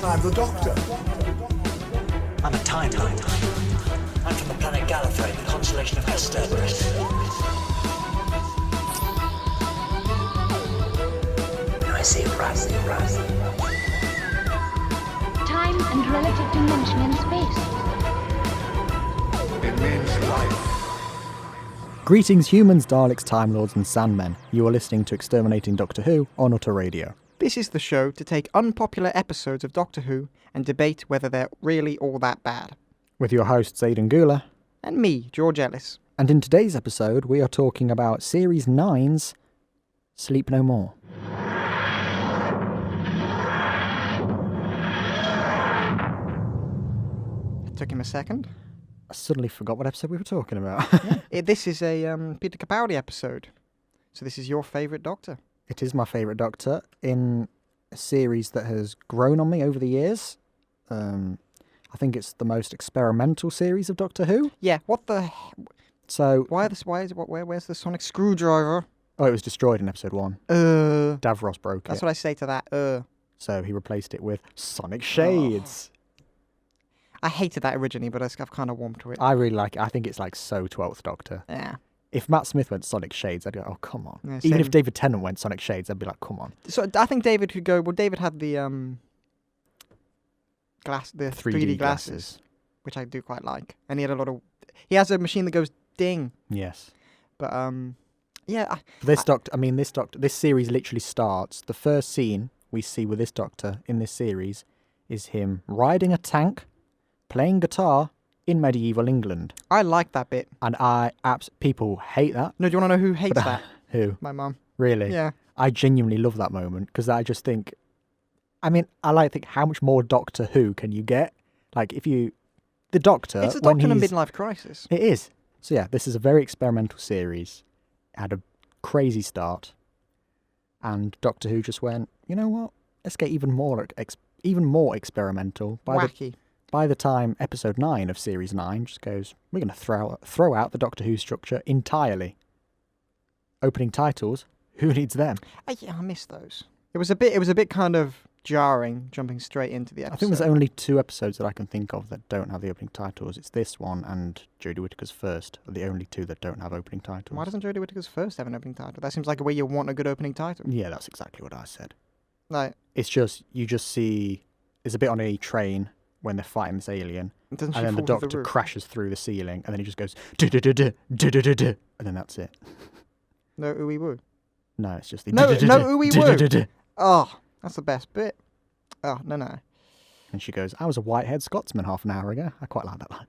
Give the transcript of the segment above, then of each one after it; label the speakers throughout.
Speaker 1: I'm the Doctor.
Speaker 2: I'm a Time Lord. I'm from the planet Gallifrey, the constellation of Exterminating. When I say rising.
Speaker 3: Time and relative dimension in space.
Speaker 1: It means life.
Speaker 4: Greetings humans, Daleks, Time Lords and Sandmen. You are listening to Exterminating Doctor Who on Utter Radio.
Speaker 5: This is the show to take unpopular episodes of Doctor Who and debate whether they're really all that bad.
Speaker 4: With your hosts Aidan and Gula.
Speaker 5: And me, George Ellis.
Speaker 4: And in today's episode we are talking about Series 9's Sleep No More.
Speaker 5: It took him a second.
Speaker 4: I suddenly forgot what episode we were talking about.
Speaker 5: This is a Peter Capaldi episode. So this is your favourite Doctor.
Speaker 4: It is my favourite Doctor in a series that has grown on me over the years. I think it's the most experimental series of Doctor Who.
Speaker 5: Yeah, what the...
Speaker 4: So
Speaker 5: where's the sonic screwdriver?
Speaker 4: Oh, it was destroyed in episode 1. Davros broke
Speaker 5: That's
Speaker 4: it.
Speaker 5: what I say to that.
Speaker 4: So he replaced it with Sonic Shades.
Speaker 5: I hated that originally, but I've kind of warmed to it.
Speaker 4: I really like it. I think it's like so 12th Doctor.
Speaker 5: Yeah.
Speaker 4: If Matt Smith went Sonic Shades, I'd go, oh, come on.
Speaker 5: Yeah,
Speaker 4: Even
Speaker 5: same.
Speaker 4: if David Tennant went Sonic Shades, I'd be like, come on.
Speaker 5: So I think David could go... Well, David had the 3D glasses, which I do quite like. And he had a lot of... He has a machine that goes ding.
Speaker 4: Yes.
Speaker 5: But, yeah...
Speaker 4: This series literally starts... The first scene we see with this Doctor in this series is him riding a tank, playing guitar in medieval England.
Speaker 5: I like that bit.
Speaker 4: And people hate that.
Speaker 5: No, do you want to know who hates that?
Speaker 4: Who?
Speaker 5: My mum.
Speaker 4: Really?
Speaker 5: Yeah.
Speaker 4: I genuinely love that moment because I just think... I mean, I like to think how much more Doctor Who can you get? Like, if you... The Doctor...
Speaker 5: It's a Doctor in a midlife crisis.
Speaker 4: It is. So yeah, this is a very experimental series. It had a crazy start. And Doctor Who just went, you know what? Let's get even more experimental.
Speaker 5: Wacky.
Speaker 4: By the time episode 9 of series 9 just goes, we're going to throw out the Doctor Who structure entirely. Opening titles, who needs them?
Speaker 5: Yeah, I miss those. It was a bit kind of jarring jumping straight into the episode.
Speaker 4: I think there's only 2 episodes that I can think of that don't have the opening titles. It's this one and Jodie Whittaker's First are the only 2 that don't have opening titles.
Speaker 5: Why doesn't Jodie Whittaker's First have an opening title? That seems like a way you want a good opening title.
Speaker 4: Yeah, that's exactly what I said.
Speaker 5: Like,
Speaker 4: it's just, you just see, there's a bit on a train when they're fighting this alien, and then the Doctor crashes through the ceiling, and then he just goes, and then that's it.
Speaker 5: No ooey woo.
Speaker 4: No, it's just the
Speaker 5: no ooey woo. Oh, that's the best bit. Oh, no.
Speaker 4: And she goes, I was a white-haired Scotsman half an hour ago. I quite like that line.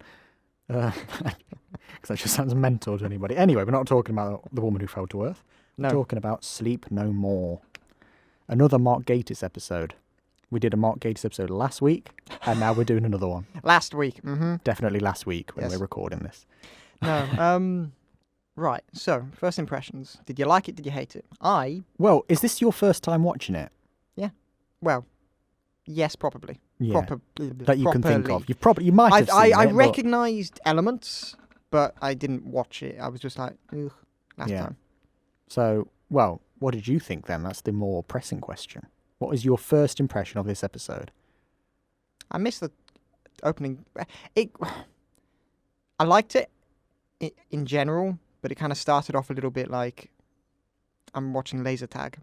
Speaker 4: Because that just sounds mental to anybody. Anyway, we're not talking about the woman who fell to earth.
Speaker 5: No.
Speaker 4: We're talking about Sleep No More. Another Mark Gatiss episode. We did a Mark Gatiss episode last week, and now we're doing another one.
Speaker 5: Last week. Mm-hmm.
Speaker 4: Definitely last week when
Speaker 5: Yes.
Speaker 4: we're recording this.
Speaker 5: No. Right. So, first impressions. Did you like it? Did you hate it?
Speaker 4: Well, is this your first time watching it?
Speaker 5: Yeah. Well, yes, probably.
Speaker 4: Yeah. That you can think of. You might have seen
Speaker 5: I
Speaker 4: it, but-
Speaker 5: recognised elements, but I didn't watch it. I was just like, ugh, last time.
Speaker 4: So, well, what did you think then? That's the more pressing question. What was your first impression of this episode?
Speaker 5: I missed the opening. I liked it in general, but it kind of started off a little bit like I'm watching laser tag.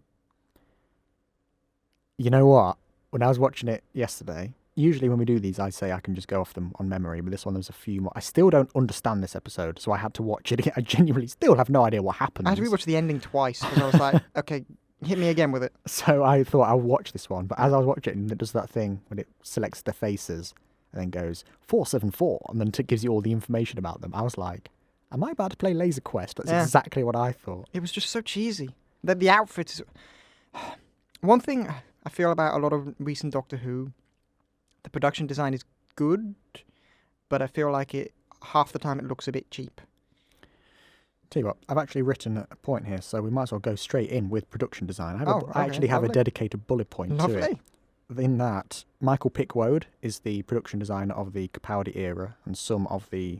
Speaker 4: You know what? When I was watching it yesterday, usually when we do these, I say I can just go off them on memory, but this one there's a few more. I still don't understand this episode, so I had to watch it again. I genuinely still have no idea what happens.
Speaker 5: I had to rewatch the ending twice because I was like, okay, hit me again with it.
Speaker 4: So I thought I'll watch this one, but as I was watching it, it does that thing when it selects their faces and then goes 474 and then gives you all the information about them. I was like, am I about to play Laser Quest? That's exactly what I thought.
Speaker 5: It was just so cheesy. The outfit is... One thing I feel about a lot of recent Doctor Who, the production design is good, but I feel like half the time it looks a bit cheap.
Speaker 4: Tell you what, I've actually written a point here, so we might as well go straight in with production design. I actually have a dedicated bullet point to it. In that, Michael Pickwoad is the production designer of the Capaldi era and some of the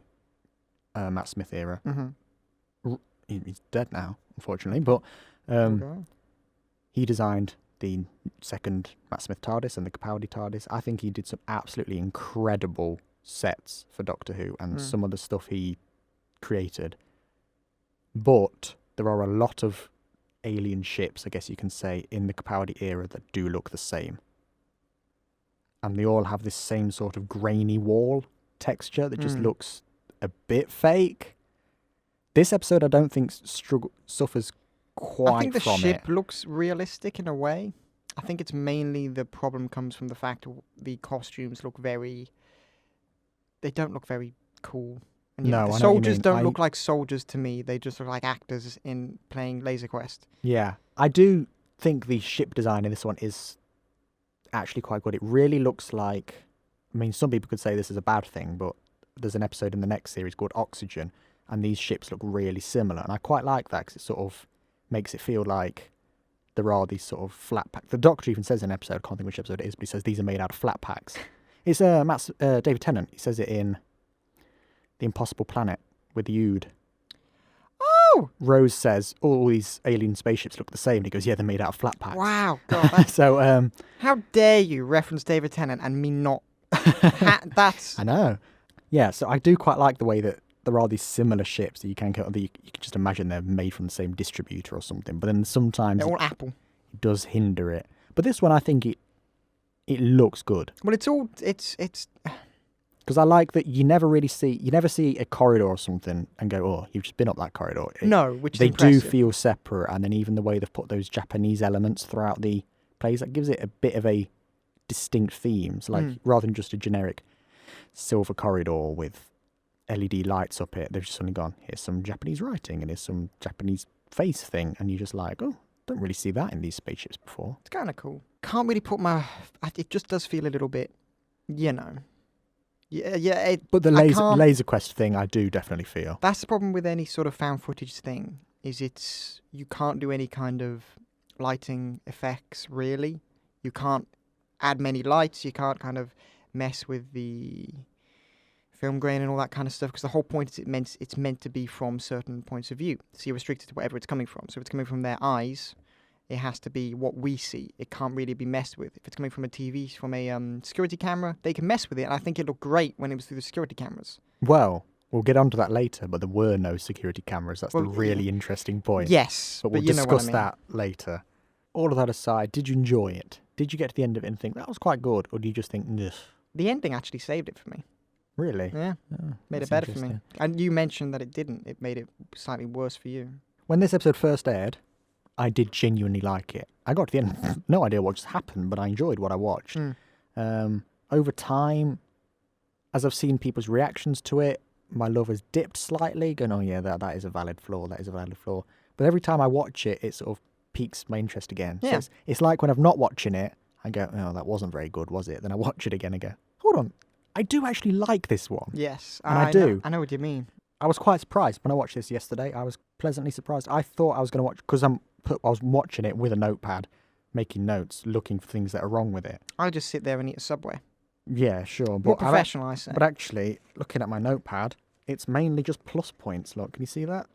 Speaker 4: Matt Smith era.
Speaker 5: Mm-hmm.
Speaker 4: he's dead now, unfortunately, but
Speaker 5: Okay.
Speaker 4: he designed the second Matt Smith TARDIS and the Capaldi TARDIS. I think he did some absolutely incredible sets for Doctor Who and some of the stuff he created. But there are a lot of alien ships, I guess you can say, in the Capaldi era that do look the same. And they all have this same sort of grainy wall texture that just looks a bit fake. This episode, I don't think suffers quite
Speaker 5: I think the
Speaker 4: from
Speaker 5: ship
Speaker 4: it.
Speaker 5: looks realistic in a way. I think it's mainly the problem comes from the fact the costumes look very... They don't look very cool. And
Speaker 4: No, I know
Speaker 5: the
Speaker 4: what you
Speaker 5: soldiers
Speaker 4: mean.
Speaker 5: don't look like soldiers to me. They just look like actors in playing Laser Quest.
Speaker 4: Yeah, I do think the ship design in this one is actually quite good. It really looks like... I mean, some people could say this is a bad thing, but there's an episode in the next series called Oxygen, and these ships look really similar. And I quite like that because it sort of makes it feel like there are these sort of flat packs. The Doctor even says in an episode, I can't think which episode it is, but he says these are made out of flat packs. It's David Tennant. He says it in The Impossible Planet with the Ood.
Speaker 5: Oh!
Speaker 4: Rose says, all these alien spaceships look the same. And he goes, yeah, they're made out of flat packs.
Speaker 5: Wow. God, that's...
Speaker 4: So,
Speaker 5: How dare you reference David Tennant and me not... That's...
Speaker 4: I know. Yeah, so I do quite like the way that there are these similar ships that you can just imagine they're made from the same distributor or something. But then sometimes
Speaker 5: They're all Apple.
Speaker 4: it does hinder it. But this one, I think it looks good.
Speaker 5: Well, it's
Speaker 4: Because I like that you never see a corridor or something and go, oh, you've just been up that corridor.
Speaker 5: no, which is
Speaker 4: They
Speaker 5: impressive.
Speaker 4: do feel separate, and then even the way they've put those Japanese elements throughout the plays, that gives it a bit of a distinct theme. So, like, rather than just a generic silver corridor with LED lights up it, they've just suddenly gone, here's some Japanese writing and here's some Japanese face thing, and you're just like, oh, don't really see that in these spaceships before.
Speaker 5: It's kind of cool. Can't really put my... It just does feel a little bit, you know... Yeah.
Speaker 4: But the laser quest thing, I do definitely feel.
Speaker 5: That's the problem with any sort of found footage thing, is you can't do any kind of lighting effects, really. You can't add many lights, you can't kind of mess with the film grain and all that kind of stuff, because the whole point is it's meant to be from certain points of view. So you're restricted to whatever it's coming from. So if it's coming from their eyes, it has to be what we see. It can't really be messed with. If it's coming from a TV, from a security camera, they can mess with it. And I think it looked great when it was through the security cameras.
Speaker 4: Well, we'll get onto that later, but there were no security cameras. That's the really interesting point.
Speaker 5: Yes,
Speaker 4: But we'll
Speaker 5: you know what
Speaker 4: discuss
Speaker 5: I mean.
Speaker 4: that later. All of that aside, did you enjoy it? Did you get to the end of it and think, that was quite good? Or do you just think, ugh?
Speaker 5: The ending actually saved it for me.
Speaker 4: Really?
Speaker 5: Yeah,
Speaker 4: Oh,
Speaker 5: made
Speaker 4: that's
Speaker 5: it better for me.
Speaker 4: interesting.
Speaker 5: And you mentioned that it didn't. It made it slightly worse for you.
Speaker 4: When this episode first aired, I did genuinely like it. I got to the end, no idea what just happened, but I enjoyed what I watched. Over time, as I've seen people's reactions to it, my love has dipped slightly, going, oh yeah, that is a valid flaw, that is a valid flaw. But every time I watch it, it sort of piques my interest again.
Speaker 5: Yeah.
Speaker 4: So it's like when I'm not watching it, I go, oh, that wasn't very good, was it? Then I watch it again and go, hold on, I do actually like this one.
Speaker 5: Yes,
Speaker 4: And I do.
Speaker 5: I know what you mean.
Speaker 4: I was quite surprised when I watched this yesterday. I was pleasantly surprised. I thought I was going to watch, because I was watching it with a notepad, making notes, looking for things that are wrong with it.
Speaker 5: I'll just sit there and eat a Subway.
Speaker 4: Yeah, sure.
Speaker 5: More
Speaker 4: But
Speaker 5: professional, I say.
Speaker 4: But actually, looking at my notepad, it's mainly just plus points. Look, can you see that?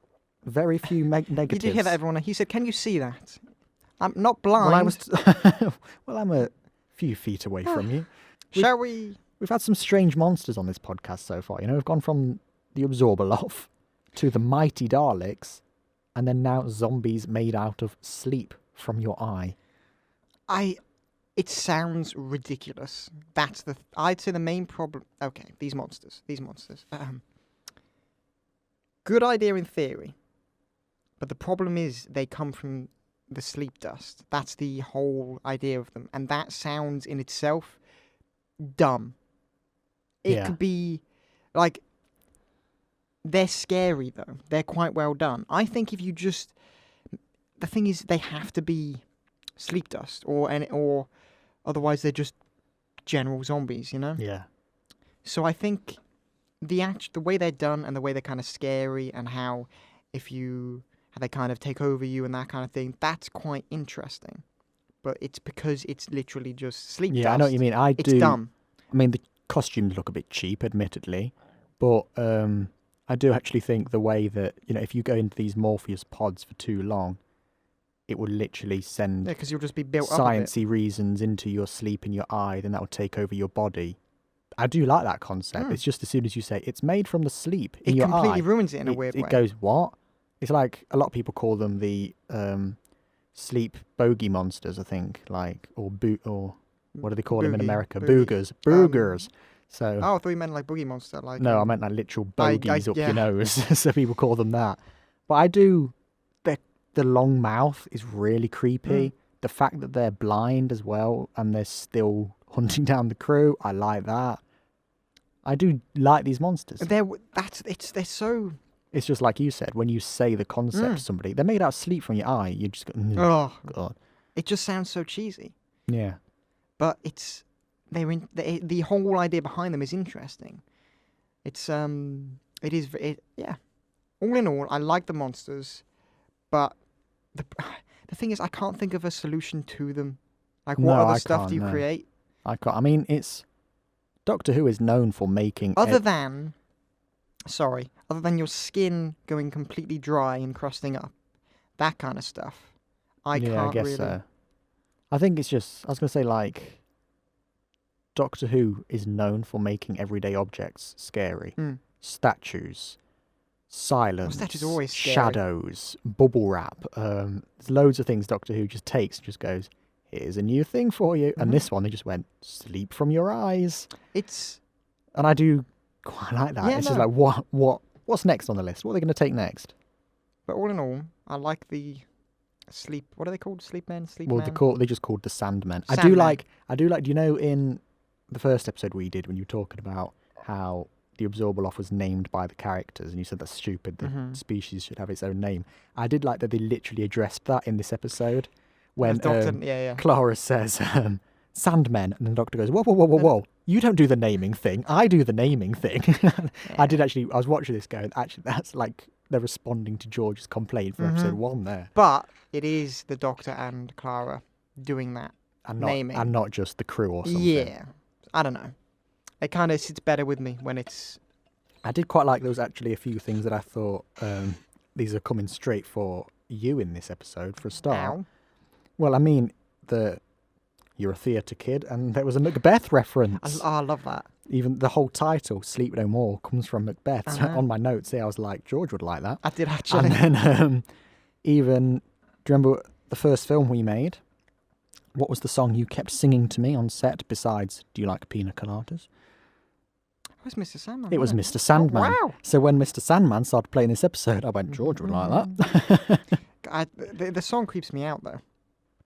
Speaker 4: Very few negatives.
Speaker 5: You did hear that, everyone. He said, can you see that? I'm not blind.
Speaker 4: Well, I'm a few feet away from you.
Speaker 5: Shall we?
Speaker 4: We've had some strange monsters on this podcast so far. You know, we've gone from the Absorbaloff to the mighty Daleks, and then now zombies made out of sleep from your eye.
Speaker 5: It sounds ridiculous. That's I'd say the main problem. Okay, these monsters. Good idea in theory, but the problem is they come from the sleep dust. That's the whole idea of them, and that sounds in itself dumb. It could be like, they're scary though. They're quite well done. I think if you just, the thing is, they have to be sleep dust, or otherwise they're just general zombies, you know?
Speaker 4: Yeah.
Speaker 5: So I think the way they're done and the way they're kind of scary, and how they kind of take over you and that kind of thing, that's quite interesting. But it's because it's literally just sleep dust.
Speaker 4: Yeah, I know what you mean.
Speaker 5: It's dumb.
Speaker 4: I mean, the costumes look a bit cheap, admittedly, but I do actually think the way that, if you go into these Morpheus pods for too long, it will literally send
Speaker 5: because you'll just be built up a bit.
Speaker 4: sciencey reasons into your sleep in your eye, then that will take over your body. I do like that concept. It's just as soon as you say it's made from the sleep in your eye,
Speaker 5: it completely ruins it in a weird way.
Speaker 4: It goes, what? It's like a lot of people call them the sleep bogey monsters, I think, or what do they call them in America? Boogers. So.
Speaker 5: Oh, I thought you meant like boogie monster.
Speaker 4: No, I meant like literal bogies up your nose. So people call them that. But I do. The long mouth is really creepy. The fact that they're blind as well and they're still hunting down the crew, I like that. I do like these monsters.
Speaker 5: They're so.
Speaker 4: It's just like you said, when you say the concept to somebody, they're made out of sleep from your eye. You just go,
Speaker 5: oh
Speaker 4: God.
Speaker 5: It just sounds so cheesy.
Speaker 4: Yeah.
Speaker 5: But the whole idea behind them is interesting. Yeah. All in all, I like the monsters, but the thing is, I can't think of a solution to them. Like, what other stuff do you create?
Speaker 4: I can't. I mean, Doctor Who is known for making...
Speaker 5: Other than your skin going completely dry and crusting up, that kind of stuff, I guess so.
Speaker 4: I think it's just... I was going to say, like... Doctor Who is known for making everyday objects scary. Statues, silence,
Speaker 5: statues are always scary.
Speaker 4: Shadows, bubble wrap. There's loads of things Doctor Who just takes and just goes, here's a new thing for you. And this one, they just went, sleep from your eyes. And I do quite like that. It's just like, what's next on the list? What are they going to take next?
Speaker 5: But all in all, I like the sleep... What are they called? Sleep men?
Speaker 4: They're just called the Sandmen. I do like, do you know in... the first episode we did when you were talking about how the Absorbaloff was named by the characters and you said that's stupid, the species should have its own name. I did like that they literally addressed that in this episode when Clara says Sandmen and the Doctor goes, whoa, you don't do the naming thing, I do the naming thing. I was watching this going, actually that's like they're responding to George's complaint from episode 1 there.
Speaker 5: But it is the Doctor and Clara doing that naming.
Speaker 4: And not just the crew or something.
Speaker 5: Yeah. I don't know. It kind of sits better with me when it's...
Speaker 4: I did quite like there was actually a few things that I thought these are coming straight for you in this episode for a start.
Speaker 5: Ow.
Speaker 4: Well, I mean, you're a theatre kid and there was a Macbeth reference.
Speaker 5: I love that.
Speaker 4: Even the whole title, Sleep No More, comes from Macbeth. So on my notes here, I was like, George would like that.
Speaker 5: I did actually.
Speaker 4: And then do you remember the first film we made? What was the song you kept singing to me on set besides Do You Like Pina Coladas?
Speaker 5: It was Mr. Sandman.
Speaker 4: It was Mr. Sandman.
Speaker 5: Oh, wow.
Speaker 4: So when Mr. Sandman started playing this episode, I went, George would like that.
Speaker 5: The song creeps me out, though.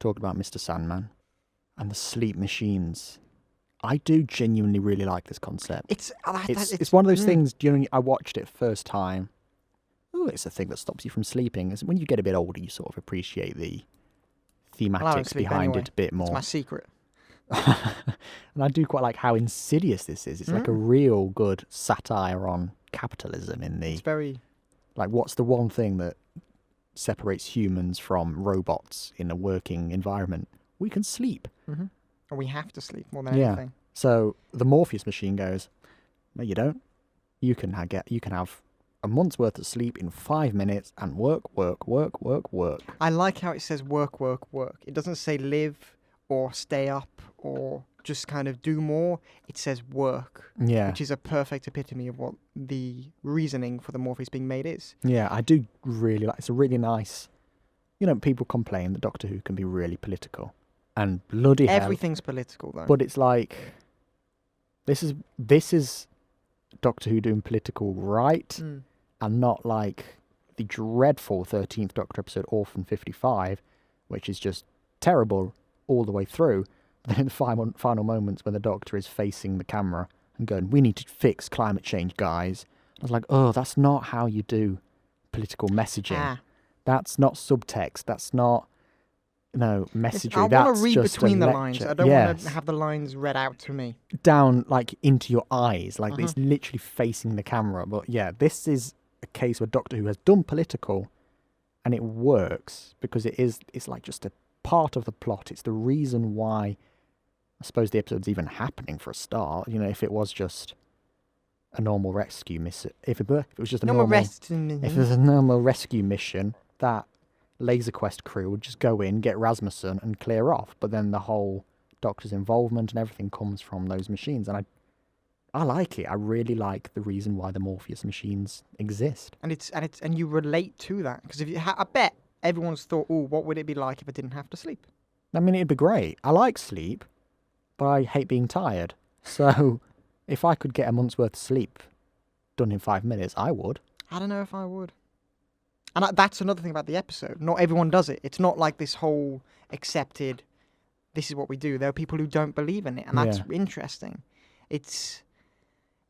Speaker 4: Talk about Mr. Sandman and the sleep machines. I do genuinely really like this concept. It's one of those things, I watched it first time. Oh, it's a thing that stops you from sleeping. When you get a bit older, you sort of appreciate the thematics behind it a bit more.
Speaker 5: It's my secret.
Speaker 4: And I do quite like how insidious this is. It's like a real good satire on capitalism
Speaker 5: It's very...
Speaker 4: Like, what's the one thing that separates humans from robots in a working environment? We can sleep.
Speaker 5: And we have to sleep more than anything.
Speaker 4: So the Morpheus machine goes, no, you don't. You can have a month's worth of sleep in 5 minutes and work.
Speaker 5: I like how it says work. It doesn't say live or stay up or just kind of do more. It says work.
Speaker 4: Yeah.
Speaker 5: Which is a perfect epitome of what the reasoning for the Morpheus being made is.
Speaker 4: Yeah, I do really like. It's a really nice. People complain that Doctor Who can be really political, and bloody hell,
Speaker 5: everything's political though.
Speaker 4: But it's like, this is Doctor Who doing political right. And not like the dreadful 13th Doctor episode Orphan 55, which is just terrible all the way through. Then in the final moments when the Doctor is facing the camera and going, we need to fix climate change, guys. I was like, oh, that's not how you do political messaging. That's not subtext. That's not, messaging.
Speaker 5: I want to read between the lines. I don't want to have the lines read out to me.
Speaker 4: Down, like, into your eyes. Like, it's literally facing the camera. But yeah, this is a case where Doctor Who has done political and it works because it's like just a part of the plot. It's the reason why I suppose the episode's even happening for a start. If it was just a normal rescue mission, if it was just a
Speaker 5: No more
Speaker 4: normal,
Speaker 5: rest.
Speaker 4: if it was a normal rescue mission, that Laser Quest crew would just go in, get Rasmussen, and clear off. But then the whole Doctor's involvement and everything comes from those machines, and I like it. I really like the reason why the Morpheus machines exist.
Speaker 5: And you relate to that because I bet everyone's thought, oh, what would it be like if I didn't have to sleep?
Speaker 4: I mean, it'd be great. I like sleep, but I hate being tired. So if I could get a month's worth of sleep done in 5 minutes, I would.
Speaker 5: I don't know if I would. And that's another thing about the episode. Not everyone does it. It's not like this whole accepted, this is what we do. There are people who don't believe in it, and that's interesting.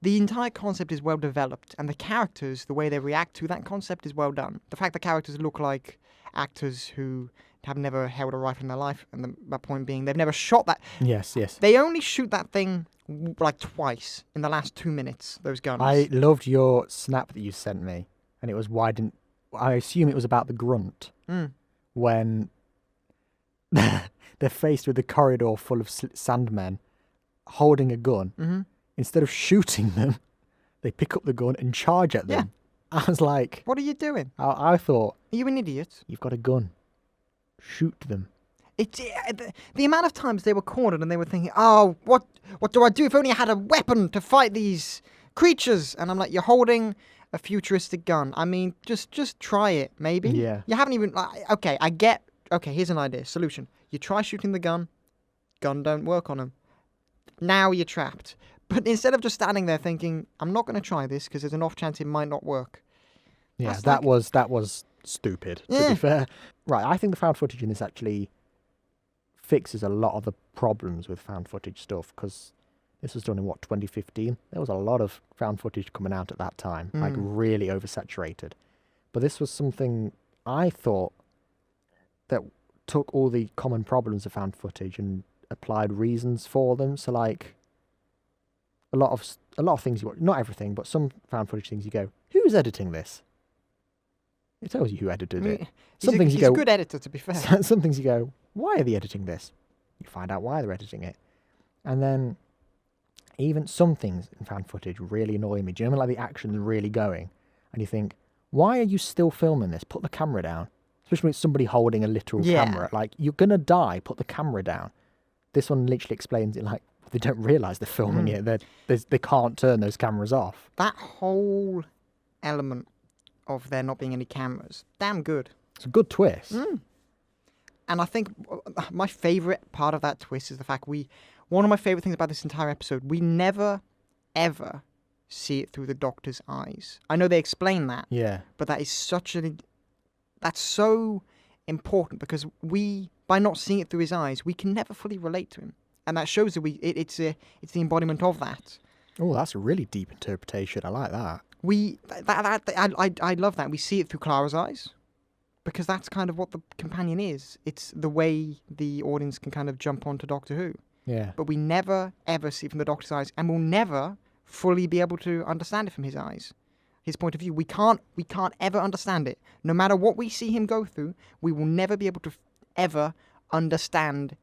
Speaker 5: The entire concept is well developed, and the characters, the way they react to that concept is well done. The fact that characters look like actors who have never held a rifle in their life, and my point being, they've never shot that.
Speaker 4: Yes.
Speaker 5: They only shoot that thing like twice in the last 2 minutes, those guns.
Speaker 4: I loved your snap that you sent me, and it was I assume it was about the grunt when they're faced with a corridor full of sandmen holding a gun.
Speaker 5: Mm-hmm.
Speaker 4: Instead of shooting them, they pick up the gun and charge at them. I was like,
Speaker 5: what are you doing?
Speaker 4: I thought,
Speaker 5: Are you an idiot?
Speaker 4: you've got a gun. Shoot them.
Speaker 5: The amount of times they were cornered and they were thinking, oh, what do I do if only I had a weapon to fight these creatures? And I'm like, you're holding a futuristic gun. I mean, just try it, maybe.
Speaker 4: Yeah.
Speaker 5: You haven't even, okay, here's an idea, solution. You try shooting the gun don't work on them. Now you're trapped. But instead of just standing there thinking, I'm not going to try this because there's an off chance it might not work.
Speaker 4: Yeah, that was stupid, to be fair. Right, I think the found footage in this actually fixes a lot of the problems with found footage stuff, because this was done in, 2015? There was a lot of found footage coming out at that time, like really oversaturated. But this was something I thought that took all the common problems of found footage and applied reasons for them. So like a lot of things you watch, not everything, but some found footage things you go, who's editing this? It tells you who edited it.
Speaker 5: He's a good editor, to be fair.
Speaker 4: Some things you go, why are they editing this? You find out why they're editing it. And then even some things in found footage really annoy me. Do you know when, like, the action's really going and you think, why are you still filming this? Put the camera down. Especially when it's somebody holding a literal camera. Like, you're going to die, put the camera down. This one literally explains it like, they don't realise they're filming it. They can't turn those cameras off.
Speaker 5: That whole element of there not being any cameras, damn good.
Speaker 4: It's a good twist.
Speaker 5: And I think my favourite part of that twist is the fact one of my favourite things about this entire episode, we never, ever see it through the Doctor's eyes. I know they explain that.
Speaker 4: Yeah.
Speaker 5: But that is that's so important, because by not seeing it through his eyes, we can never fully relate to him. And that shows that it's the embodiment of that.
Speaker 4: Oh, that's a really deep interpretation. I like that.
Speaker 5: I love that. We see it through Clara's eyes, because that's kind of what the companion is. It's the way the audience can kind of jump onto Doctor Who.
Speaker 4: Yeah.
Speaker 5: But we never, ever see it from the Doctor's eyes, and we'll never fully be able to understand it from his eyes, his point of view. We can't ever understand it. No matter what we see him go through, we will never be able to ever understand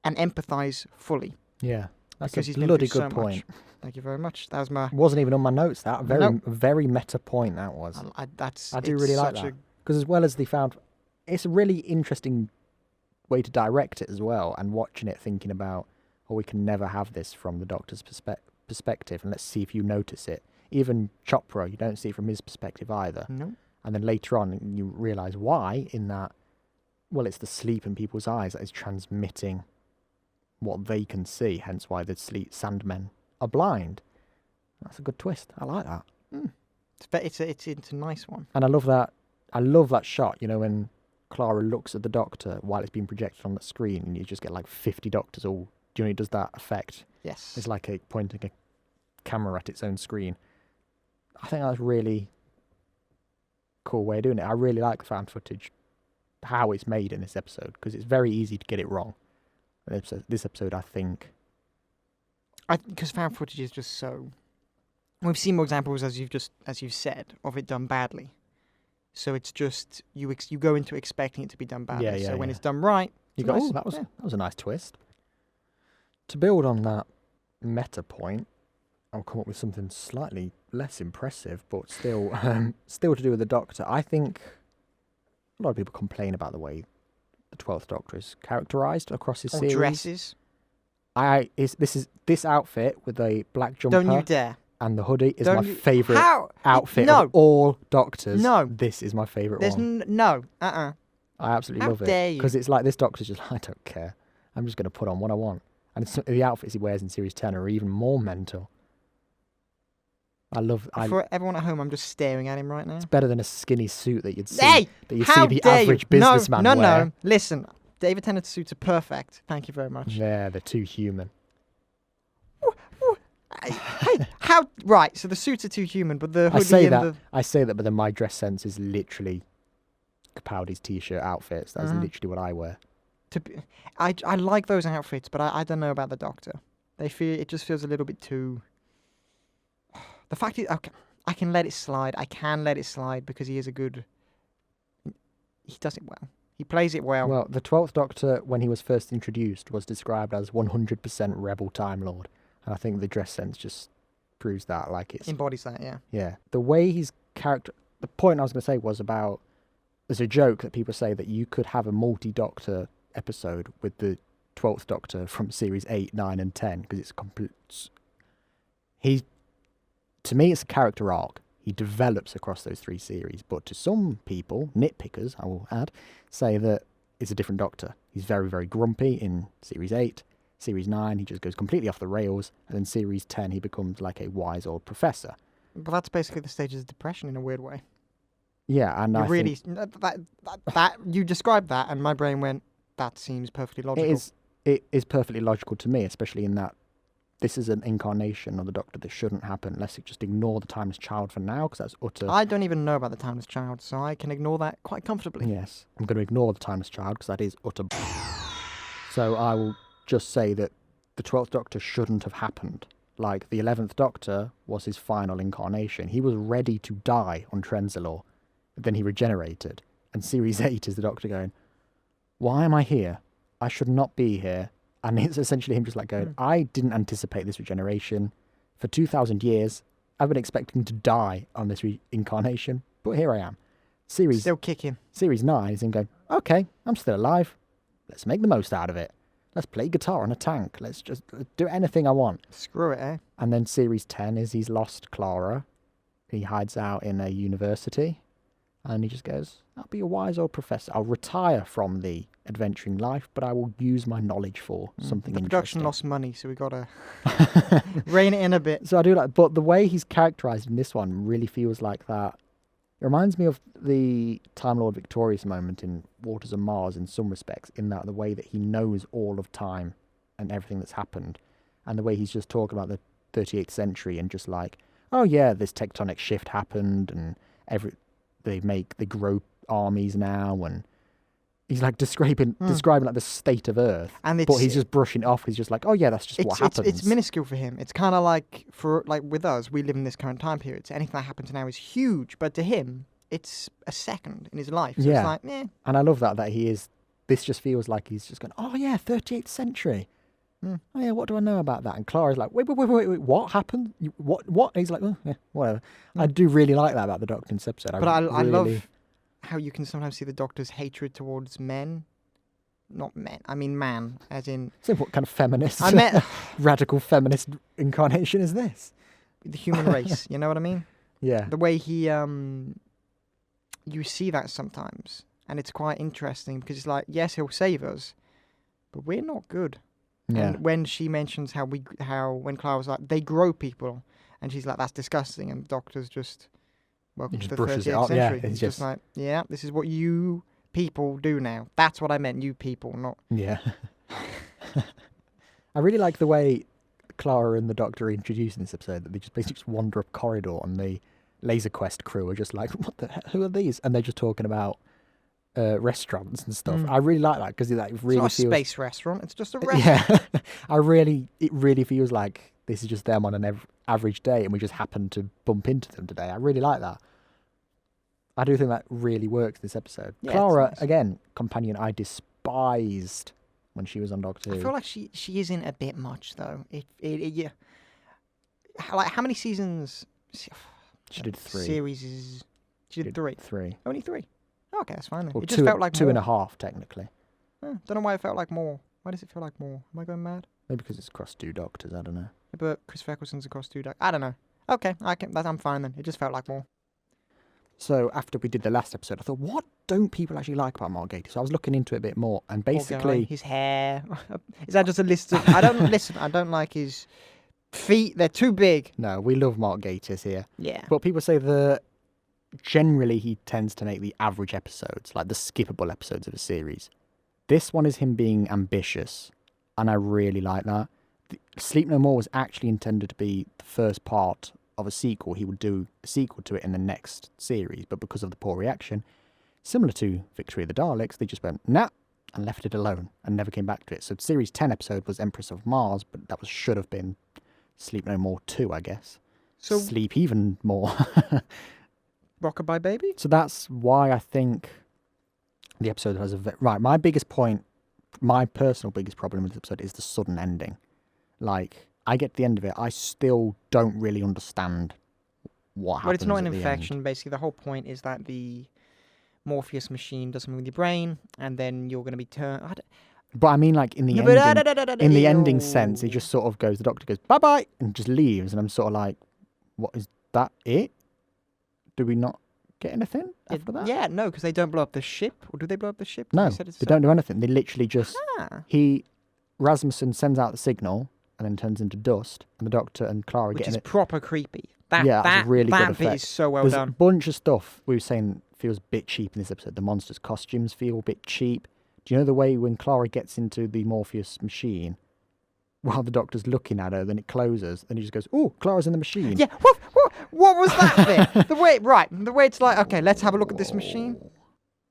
Speaker 5: and empathise fully.
Speaker 4: Yeah. That's
Speaker 5: because
Speaker 4: a
Speaker 5: he's been
Speaker 4: bloody
Speaker 5: through
Speaker 4: good
Speaker 5: so
Speaker 4: point.
Speaker 5: Much. Thank you very much. That was my...
Speaker 4: Wasn't even on my notes. That very meta point that was.
Speaker 5: I
Speaker 4: do really like that, because as well as it's a really interesting way to direct it as well, and watching it thinking about, we can never have this from the Doctor's perspective, and let's see if you notice it. Even Chopra, you don't see it from his perspective either.
Speaker 5: No.
Speaker 4: And then later on, you realise why, in that, well, it's the sleep in people's eyes that is transmitting what they can see, hence why the Sandmen are blind. That's a good twist. I like that.
Speaker 5: It's a nice one.
Speaker 4: And I love that shot, when Clara looks at the Doctor while it's being projected on the screen, and you just get like 50 Doctors all, it does that effect.
Speaker 5: Yes.
Speaker 4: It's like pointing a camera at its own screen. I think that's a really cool way of doing it. I really like the found footage, how it's made in this episode, because it's very easy to get it wrong. This episode, I think...
Speaker 5: Because found footage is just so... We've seen more examples, as you've said, of it done badly. So it's just, you go into expecting it to be done badly. So when it's done right...
Speaker 4: You go, nice. That was a nice twist. To build on that meta point, I'll come up with something slightly less impressive, but still, still to do with the Doctor. I think a lot of people complain about the way the 12th Doctor is characterised across his series.
Speaker 5: Dresses.
Speaker 4: This outfit with the black jumper.
Speaker 5: Don't you dare.
Speaker 4: And the hoodie is
Speaker 5: Don't
Speaker 4: my
Speaker 5: you-
Speaker 4: favourite
Speaker 5: How?
Speaker 4: outfit
Speaker 5: No.
Speaker 4: of all Doctors.
Speaker 5: No.
Speaker 4: This is my favourite
Speaker 5: There's
Speaker 4: one.
Speaker 5: no. Uh-uh.
Speaker 4: I absolutely
Speaker 5: How
Speaker 4: love it.
Speaker 5: dare you.
Speaker 4: Because it's like this Doctor's just like, I don't care. I'm just going to put on what I want. And the outfits he wears in Series 10 are even more mental.
Speaker 5: For everyone at home, I'm just staring at him right now.
Speaker 4: It's better than a skinny suit that you'd see,
Speaker 5: Hey!
Speaker 4: that you
Speaker 5: How
Speaker 4: see the
Speaker 5: dare
Speaker 4: average
Speaker 5: you?
Speaker 4: businessman
Speaker 5: no,
Speaker 4: wear.
Speaker 5: No. Listen, David Tennant's suits are perfect. Thank you very much.
Speaker 4: Yeah, they're too human.
Speaker 5: Hey, how? Right, so the suits are too human, but the hoodie
Speaker 4: I say that, but then my dress sense is literally Capaldi's t-shirt outfits. That's literally what I wear.
Speaker 5: I like those outfits, but I don't know about the Doctor. It just feels a little bit too. The fact is, okay, I can let it slide. I can let it slide because he is a good. He does it well. He plays it well.
Speaker 4: Well, the 12th Doctor, when he was first introduced, was described as 100% rebel Time Lord. And I think the dress sense just proves that. Like it's
Speaker 5: embodies that, yeah.
Speaker 4: Yeah. The way his character... The point I was going to say was about... There's a joke that people say that you could have a multi-Doctor episode with the 12th Doctor from Series 8, 9 and 10, because it's complete... To me, it's a character arc. He develops across those 3 series. But to some people, nitpickers, I will add, say that it's a different Doctor. He's very, very grumpy in Series 8. Series 9, he just goes completely off the rails. And then Series 10, he becomes like a wise old professor.
Speaker 5: But that's basically the stages of depression in a weird way.
Speaker 4: Yeah, and
Speaker 5: that you described that, and my brain went, that seems perfectly logical.
Speaker 4: It is perfectly logical to me, especially in that this is an incarnation of the Doctor that shouldn't happen. Let's just ignore the Timeless Child for now, because that's utter...
Speaker 5: I don't even know about the Timeless Child, so I can ignore that quite comfortably.
Speaker 4: Yes, I'm going to ignore the Timeless Child, because that is utter... So I will just say that the 12th Doctor shouldn't have happened. Like, the 11th Doctor was his final incarnation. He was ready to die on Trenzalore, but then he regenerated. And Series 8 is the Doctor going, why am I here? I should not be here. And it's essentially him just like going, I didn't anticipate this regeneration. For 2,000 years, I've been expecting to die on this reincarnation, but here I am.
Speaker 5: Still kicking.
Speaker 4: Series 9 is him going, okay, I'm still alive. Let's make the most out of it. Let's play guitar on a tank. Let's just do anything I want.
Speaker 5: Screw it, eh?
Speaker 4: And then Series 10 is he's lost Clara. He hides out in a university. And he just goes, I'll be a wise old professor. I'll retire from the adventuring life, but I will use my knowledge for something
Speaker 5: The
Speaker 4: interesting.
Speaker 5: production lost money, so we got to rein it in a bit.
Speaker 4: So I do like, but the way he's characterized in this one really feels like that. It reminds me of the Time Lord Victorious moment in Waters of Mars in some respects, in that the way that he knows all of time and everything that's happened, and the way he's just talking about the 38th century and just like, oh yeah, this tectonic shift happened and they grow armies now, and he's like describing like the state of Earth, but he's just brushing it off. He's just like, oh yeah, that's just what happens.
Speaker 5: It's minuscule for him. It's kind of like with us, we live in this current time period. So anything that happens now is huge, but to him, it's a second in his life. So
Speaker 4: yeah,
Speaker 5: it's like, eh.
Speaker 4: And I love that he is. This just feels like he's just going, oh yeah, 38th century. Oh yeah, what do I know about that? And Clara's like, wait, what happened? What? And he's like, oh yeah, whatever. I do really like that about the Doctor in this episode.
Speaker 5: But I love how you can sometimes see the Doctor's hatred towards men. Not men. I mean man, as in...
Speaker 4: So what kind of feminist,
Speaker 5: I meant
Speaker 4: radical feminist incarnation is this?
Speaker 5: The human race, you know what I mean?
Speaker 4: Yeah.
Speaker 5: The way he... you see that sometimes, and it's quite interesting, because it's like, yes, he'll save us, but we're not good.
Speaker 4: Yeah.
Speaker 5: And when she mentions when Clara was like, they grow people, and she's like, that's disgusting, and the Doctor's just... Welcome to the 30th century. It's just like, yeah, this is what you people do now. That's what I meant, you people, not...
Speaker 4: Yeah. I really like the way Clara and the Doctor are introduced in this episode, that they just basically just wander up corridor and the Laser Quest crew are just like, what the hell, who are these? And they're just talking about restaurants and stuff. I really like that, because it really
Speaker 5: it's not
Speaker 4: feels...
Speaker 5: a space restaurant, it's just a restaurant.
Speaker 4: Yeah. It really feels like this is just them on an average day and we just happen to bump into them today. I really like that. I do think that really works this episode.
Speaker 5: Yeah,
Speaker 4: Clara,
Speaker 5: nice.
Speaker 4: again, companion I despised when she was on Doctor Who.
Speaker 5: I feel like she is in a bit much, though. Yeah. how many seasons?
Speaker 4: She did 3.
Speaker 5: Series is. She did 3.
Speaker 4: 3.
Speaker 5: Only 3. Okay, that's fine then.
Speaker 4: Well,
Speaker 5: It just felt like
Speaker 4: two
Speaker 5: more.
Speaker 4: and a half, technically.
Speaker 5: Don't know why it felt like more. Why does it feel like more? Am I going mad?
Speaker 4: Maybe because it's across 2 Doctors, I don't know.
Speaker 5: But Chris Eccleston's across 2 Doctors. I don't know. Okay, I'm fine then. It just felt like more.
Speaker 4: So after we did the last episode, I thought, what don't people actually like about Mark Gatiss? So I was looking into it a bit more, and
Speaker 5: Poor guy,
Speaker 4: basically...
Speaker 5: his hair. Is that just a list of... I don't like his feet. They're too big.
Speaker 4: No, we love Mark Gatiss here.
Speaker 5: Yeah.
Speaker 4: But people say that generally he tends to make the average episodes, like the skippable episodes of a series. This one is him being ambitious, and I really like that. Sleep No More was actually intended to be the first part of a sequel. He would do a sequel to it in the next series, but because of the poor reaction, similar to Victory of the Daleks, they just went, nah, and left it alone, and never came back to it. So series 10 episode was Empress of Mars, but that should have been Sleep No More 2, I guess.
Speaker 5: So
Speaker 4: Sleep Even More.
Speaker 5: Rockabye Baby?
Speaker 4: So that's why I think the episode has right, my biggest point, my personal biggest problem with the episode is the sudden ending. Like, I get to the end of it, I still don't really understand what happens.
Speaker 5: Well, it's not an
Speaker 4: at the
Speaker 5: infection.
Speaker 4: end.
Speaker 5: Basically, the whole point is that the Morpheus machine does something with your brain, and then you're going to be turned...
Speaker 4: But I mean, like, in the ending sense, it just sort of goes, the Doctor goes, bye-bye, and just leaves, and I'm sort of like, what, is that it? Do we not get anything after that?
Speaker 5: Yeah, no, because they don't blow up the ship. Or do they blow up the ship?
Speaker 4: No,
Speaker 5: You said it's
Speaker 4: they don't do anything. They literally just...
Speaker 5: Ah.
Speaker 4: Rasmussen sends out the signal and then turns into dust, and the Doctor and Clara
Speaker 5: Which
Speaker 4: get
Speaker 5: is
Speaker 4: in it.
Speaker 5: proper creepy.
Speaker 4: That's a really good
Speaker 5: That bit
Speaker 4: effect.
Speaker 5: is so well
Speaker 4: There's
Speaker 5: done.
Speaker 4: a bunch of stuff we were saying feels a bit cheap in this episode. The monsters' costumes feel a bit cheap. Do you know the way when Clara gets into the Morpheus machine, while the Doctor's looking at her, then it closes, and he just goes, "Oh, Clara's in the machine."
Speaker 5: Yeah, what was that bit? The way it's like, okay, let's have a look at this machine.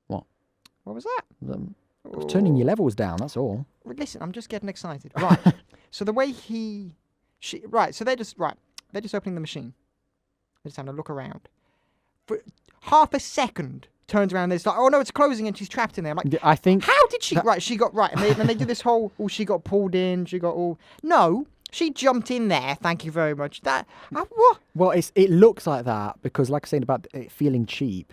Speaker 4: What?
Speaker 5: What was that?
Speaker 4: It's turning your levels down, that's all.
Speaker 5: Listen, I'm just getting excited. Right. So the way so they're just opening the machine. They're just having a look around. For half a second, turns around and it's like, oh no, it's closing and she's trapped in there. I'm like,
Speaker 4: I think...
Speaker 5: how did she... She got... Right, and they do this whole... Oh, she got pulled in, she got all... No, she jumped in there, thank you very much. What?
Speaker 4: Well, it looks like that because, like I said about it feeling cheap,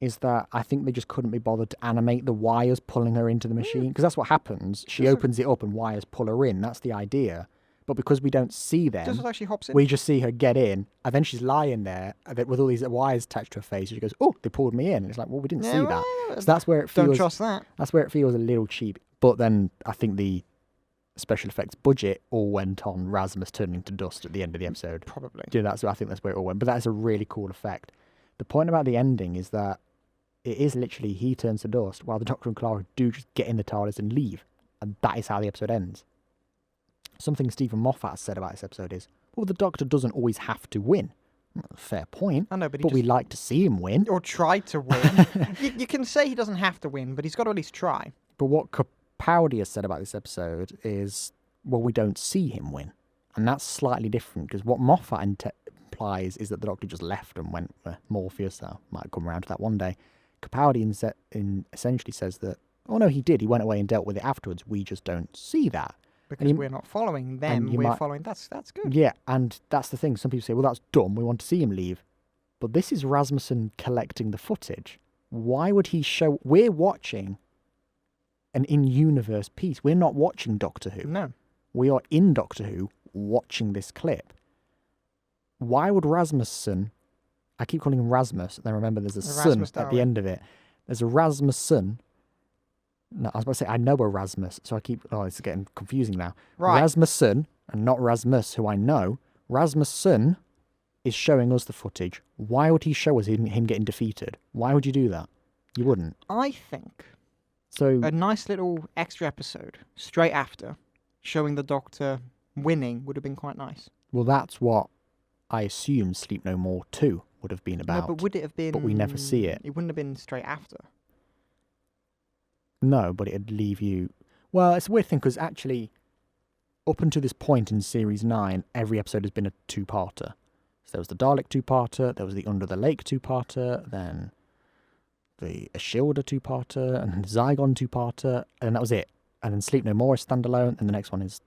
Speaker 4: is that I think they just couldn't be bothered to animate the wires pulling her into the machine. Because that's what happens. She opens it up and wires pull her in. That's the idea. But because we don't see them,
Speaker 5: Just like she hops in.
Speaker 4: we just see her get in, and then she's lying there with all these wires attached to her face. She goes, "Oh, they pulled me in." And it's like, well, we didn't see that. So that's where it feels.
Speaker 5: Don't trust that.
Speaker 4: That's where it feels a little cheap. But then I think the special effects budget all went on Rasmus turning to dust at the end of the episode.
Speaker 5: Probably.
Speaker 4: Yeah, I think that's where it all went. But that's a really cool effect. The point about the ending is that it is literally he turns to dust while the Doctor and Clara do just get in the TARDIS and leave. And that is how the episode ends. Something Stephen Moffat has said about this episode is, well, the Doctor doesn't always have to win. Fair point.
Speaker 5: I know, but
Speaker 4: we like to see him win.
Speaker 5: Or try to win. you can say he doesn't have to win, but he's got to at least try.
Speaker 4: But what Capaldi has said about this episode is, well, we don't see him win. And that's slightly different, because what Moffat implies is that the Doctor just left and went for Morpheus. I might come around to that one day. Capaldi essentially says that, oh no, he did. He went away and dealt with it afterwards. We just don't see that.
Speaker 5: Because we're not following them, we're following... That's good.
Speaker 4: Yeah, and that's the thing. Some people say, well, that's dumb. We want to see him leave. But this is Rasmussen collecting the footage. Why would he show... We're watching an in-universe piece. We're not watching Doctor Who.
Speaker 5: No.
Speaker 4: We are in Doctor Who watching this clip. Why would Rasmussen... I keep calling him Rasmus, and then remember there's a son at the end of it. There's a Rasmussen... No, I was about to say, I know a Rasmus, so I keep... Oh, it's getting confusing now.
Speaker 5: Right.
Speaker 4: Rasmussen, and not Rasmus, who I know. Rasmussen is showing us the footage. Why would he show us him getting defeated? Why would you do that? You wouldn't.
Speaker 5: I think
Speaker 4: So
Speaker 5: a nice little extra episode straight after showing the Doctor winning would have been quite nice.
Speaker 4: Well, that's what I assume Sleep No More 2 would have been about.
Speaker 5: No, but would it have been...
Speaker 4: But we never see it.
Speaker 5: It wouldn't have been straight after.
Speaker 4: No, but it'd leave you... Well, it's a weird thing, because actually, up until this point in Series 9, every episode has been a two-parter. So there was the Dalek two-parter, there was the Under the Lake two-parter, then the Ashilda two-parter, and the Zygon two-parter, and that was it. And then Sleep No More is standalone, and the next one is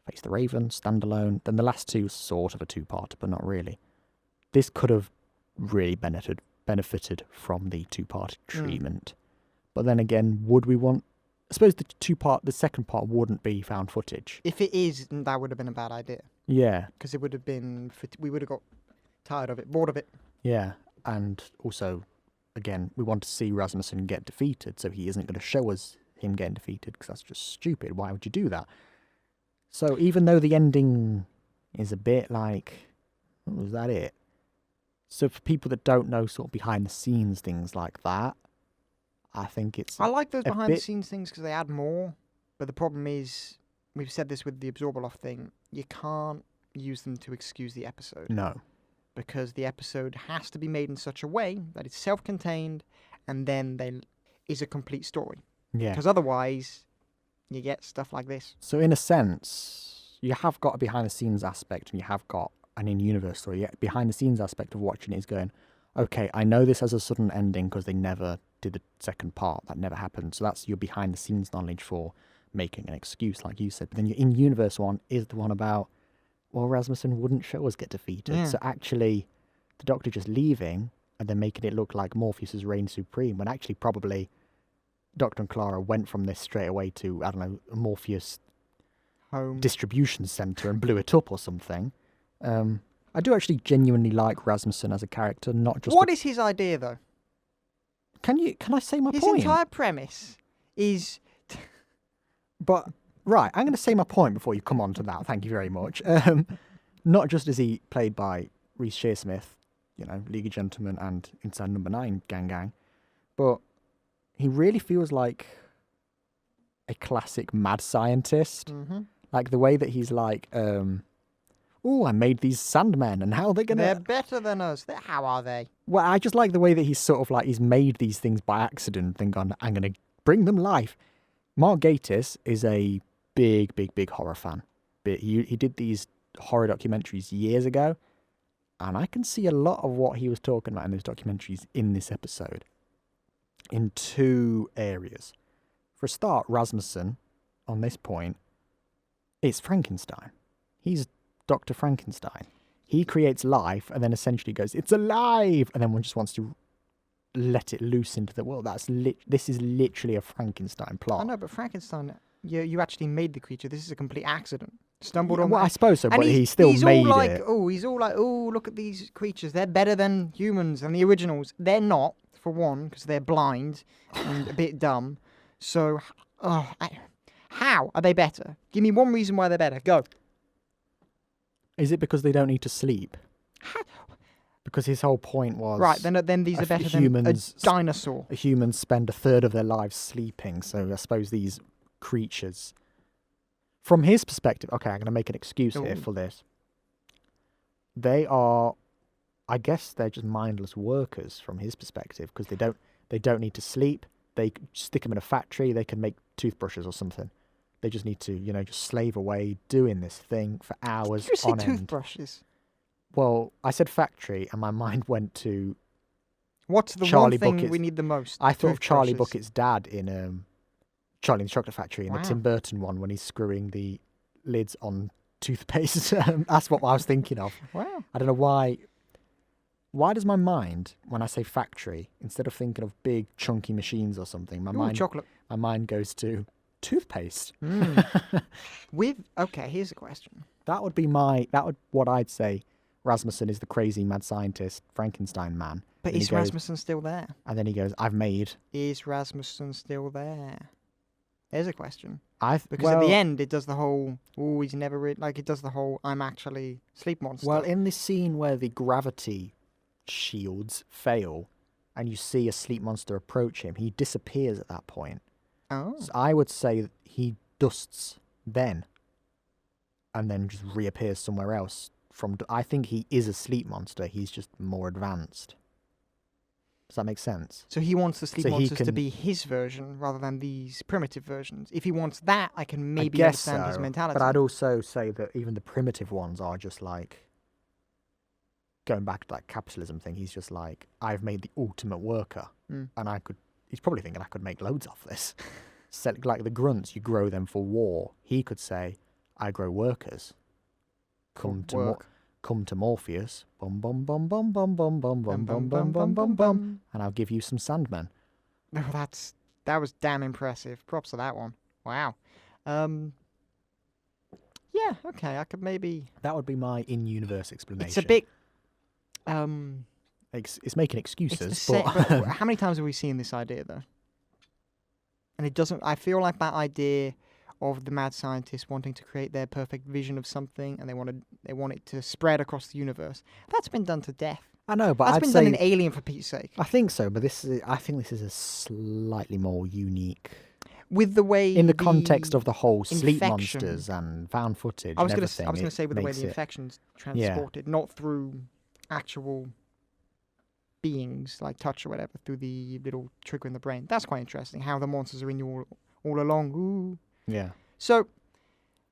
Speaker 4: Face the Raven, Standalone. Then the last two sort of a two-parter, but not really. This could have really benefited from the two-part treatment. But then again, would we want... I suppose the second part wouldn't be found footage.
Speaker 5: If it is, then that would have been a bad idea.
Speaker 4: Yeah.
Speaker 5: Because it would have been... We would have got tired of it, bored of it.
Speaker 4: Yeah, and also, again, we want to see Rasmussen get defeated, so he isn't going to show us him getting defeated, because that's just stupid. Why would you do that? So even though the ending is a bit like... Was that it? So for people that don't know sort of behind-the-scenes things like that, I think it's...
Speaker 5: I like those behind-the-scenes things because they add more, but the problem is, we've said this with the Absorbaloff thing, you can't use them to excuse the episode.
Speaker 4: No.
Speaker 5: Because the episode has to be made in such a way that it's self-contained and then there is a complete story.
Speaker 4: Yeah.
Speaker 5: Because otherwise, you get stuff like this.
Speaker 4: So in a sense, you have got a behind-the-scenes aspect and you have got an in-universe story. Yeah, behind-the-scenes aspect of watching it is going, okay, I know this has a sudden ending because they never did the second part. That never happened. So that's your behind-the-scenes knowledge for making an excuse, like you said. But then your in-universe one is the one about, well, Rasmussen wouldn't show us get defeated.
Speaker 5: Yeah.
Speaker 4: So actually, the Doctor just leaving and then making it look like Morpheus' reign supreme, when actually probably Doctor and Clara went from this straight away to, I don't know, a Morpheus
Speaker 5: Home.
Speaker 4: distribution centre and blew it up or something. I do actually genuinely like Rasmussen as a character, not just...
Speaker 5: What is his idea, though?
Speaker 4: Can I say my
Speaker 5: His
Speaker 4: point?
Speaker 5: entire premise is...
Speaker 4: But, right, I'm going to say my point before you come on to that. Thank you very much. Not just is he played by Rhys Shearsmith, you know, League of Gentlemen and Inside Number 9 gang, but he really feels like a classic mad scientist.
Speaker 5: Mm-hmm.
Speaker 4: Like the way that he's like... I made these Sandmen, and how are they going to...
Speaker 5: They're better than us. How are they?
Speaker 4: Well, I just like the way that he's sort of like, he's made these things by accident and gone, I'm going to bring them life. Mark Gatiss is a big horror fan. But he did these horror documentaries years ago, and I can see a lot of what he was talking about in those documentaries in this episode. In two areas. For a start, Rasmussen, on this point, is Frankenstein. He's Dr. Frankenstein. He creates life and then essentially goes, it's alive! And then one just wants to let it loose into the world. This is literally a Frankenstein plot.
Speaker 5: I know, but Frankenstein, you actually made the creature. This is a complete accident. Stumbled on
Speaker 4: Well,
Speaker 5: that.
Speaker 4: I suppose so,
Speaker 5: And
Speaker 4: but he still
Speaker 5: he's
Speaker 4: made
Speaker 5: all like,
Speaker 4: it.
Speaker 5: He's all like, look at these creatures. They're better than humans and the originals. They're not, for one, because they're blind and a bit dumb. So, how are they better? Give me one reason why they're better. Go.
Speaker 4: Is it because they don't need to sleep? Because his whole point was...
Speaker 5: Right, then these are better than a dinosaur.
Speaker 4: Humans spend a third of their lives sleeping, so I suppose these creatures... From his perspective... Okay, I'm going to make an excuse here for this. They are... I guess they're just mindless workers from his perspective, because they don't need to sleep. They stick them in a factory, they can make toothbrushes or something. They just need to, just slave away doing this thing for hours
Speaker 5: Did you
Speaker 4: on
Speaker 5: say
Speaker 4: end.
Speaker 5: toothbrushes?
Speaker 4: Well, I said factory, and my mind went to
Speaker 5: What's the
Speaker 4: Charlie
Speaker 5: one thing
Speaker 4: Bucket's-
Speaker 5: we need the most?
Speaker 4: I thought of Charlie
Speaker 5: Toothbrushes.
Speaker 4: Bucket's dad in Charlie and the Chocolate Factory, in
Speaker 5: Wow.
Speaker 4: the Tim Burton one, when he's screwing the lids on toothpaste. That's what I was thinking of.
Speaker 5: Wow.
Speaker 4: I don't know why. Why does my mind, when I say factory, instead of thinking of big chunky machines or something,
Speaker 5: Ooh, chocolate.
Speaker 4: my mind goes to toothpaste.
Speaker 5: Okay, here's a question.
Speaker 4: That would what I'd say. Rasmussen is the crazy mad scientist Frankenstein man.
Speaker 5: But
Speaker 4: And
Speaker 5: is
Speaker 4: he goes-
Speaker 5: Rasmussen still there?
Speaker 4: And then he goes, I've made...
Speaker 5: Is Rasmussen still there? There's a question.
Speaker 4: Because
Speaker 5: at the end, it does the whole, he's never it does the whole, I'm actually sleep monster.
Speaker 4: Well, in this scene where the gravity shields fail and you see a sleep monster approach him, he disappears at that point.
Speaker 5: Oh.
Speaker 4: So I would say that he dusts then and then just reappears somewhere else. I think he is a sleep monster. He's just more advanced. Does that make sense?
Speaker 5: So he wants the sleep
Speaker 4: So he
Speaker 5: monsters to
Speaker 4: can-
Speaker 5: be his version rather than these primitive versions. If he wants that, I can maybe
Speaker 4: I guess
Speaker 5: understand his
Speaker 4: so,
Speaker 5: mentality.
Speaker 4: But I'd also say that even the primitive ones are just like, going back to that capitalism thing, he's just like, I've made the ultimate worker.
Speaker 5: Mm.
Speaker 4: And he's probably thinking I could make loads off this. So, like the grunts, you grow them for war. He could say, I grow workers. Come to
Speaker 5: work.
Speaker 4: come to Morpheus. Bum bum bum bum bum bum bum bum bum bum bum bum bum. And I'll give you some Sandmen.
Speaker 5: No, that was damn impressive. Props to that one. Wow. Yeah, okay, I could maybe...
Speaker 4: That would be my in-universe explanation.
Speaker 5: It's a bit...
Speaker 4: It's making excuses,
Speaker 5: it's the
Speaker 4: but...
Speaker 5: but how many times have we seen this idea, though? And it doesn't... I feel like that idea of the mad scientist wanting to create their perfect vision of something, and they want it to spread across the universe, that's been done to death.
Speaker 4: I know, but
Speaker 5: That's
Speaker 4: I'd
Speaker 5: been
Speaker 4: say...
Speaker 5: done in Alien, for Pete's sake.
Speaker 4: I think so, but I think this is a slightly more unique...
Speaker 5: With the way...
Speaker 4: In the context of the whole sleep
Speaker 5: infection-
Speaker 4: monsters and found footage
Speaker 5: I was
Speaker 4: and
Speaker 5: going
Speaker 4: everything.
Speaker 5: to say with the way
Speaker 4: makes
Speaker 5: the
Speaker 4: it-
Speaker 5: infection's transported, not through actual beings like touch or whatever, through the little trigger in the brain. That's quite interesting. How the monsters are in you all along. Ooh.
Speaker 4: Yeah.
Speaker 5: So,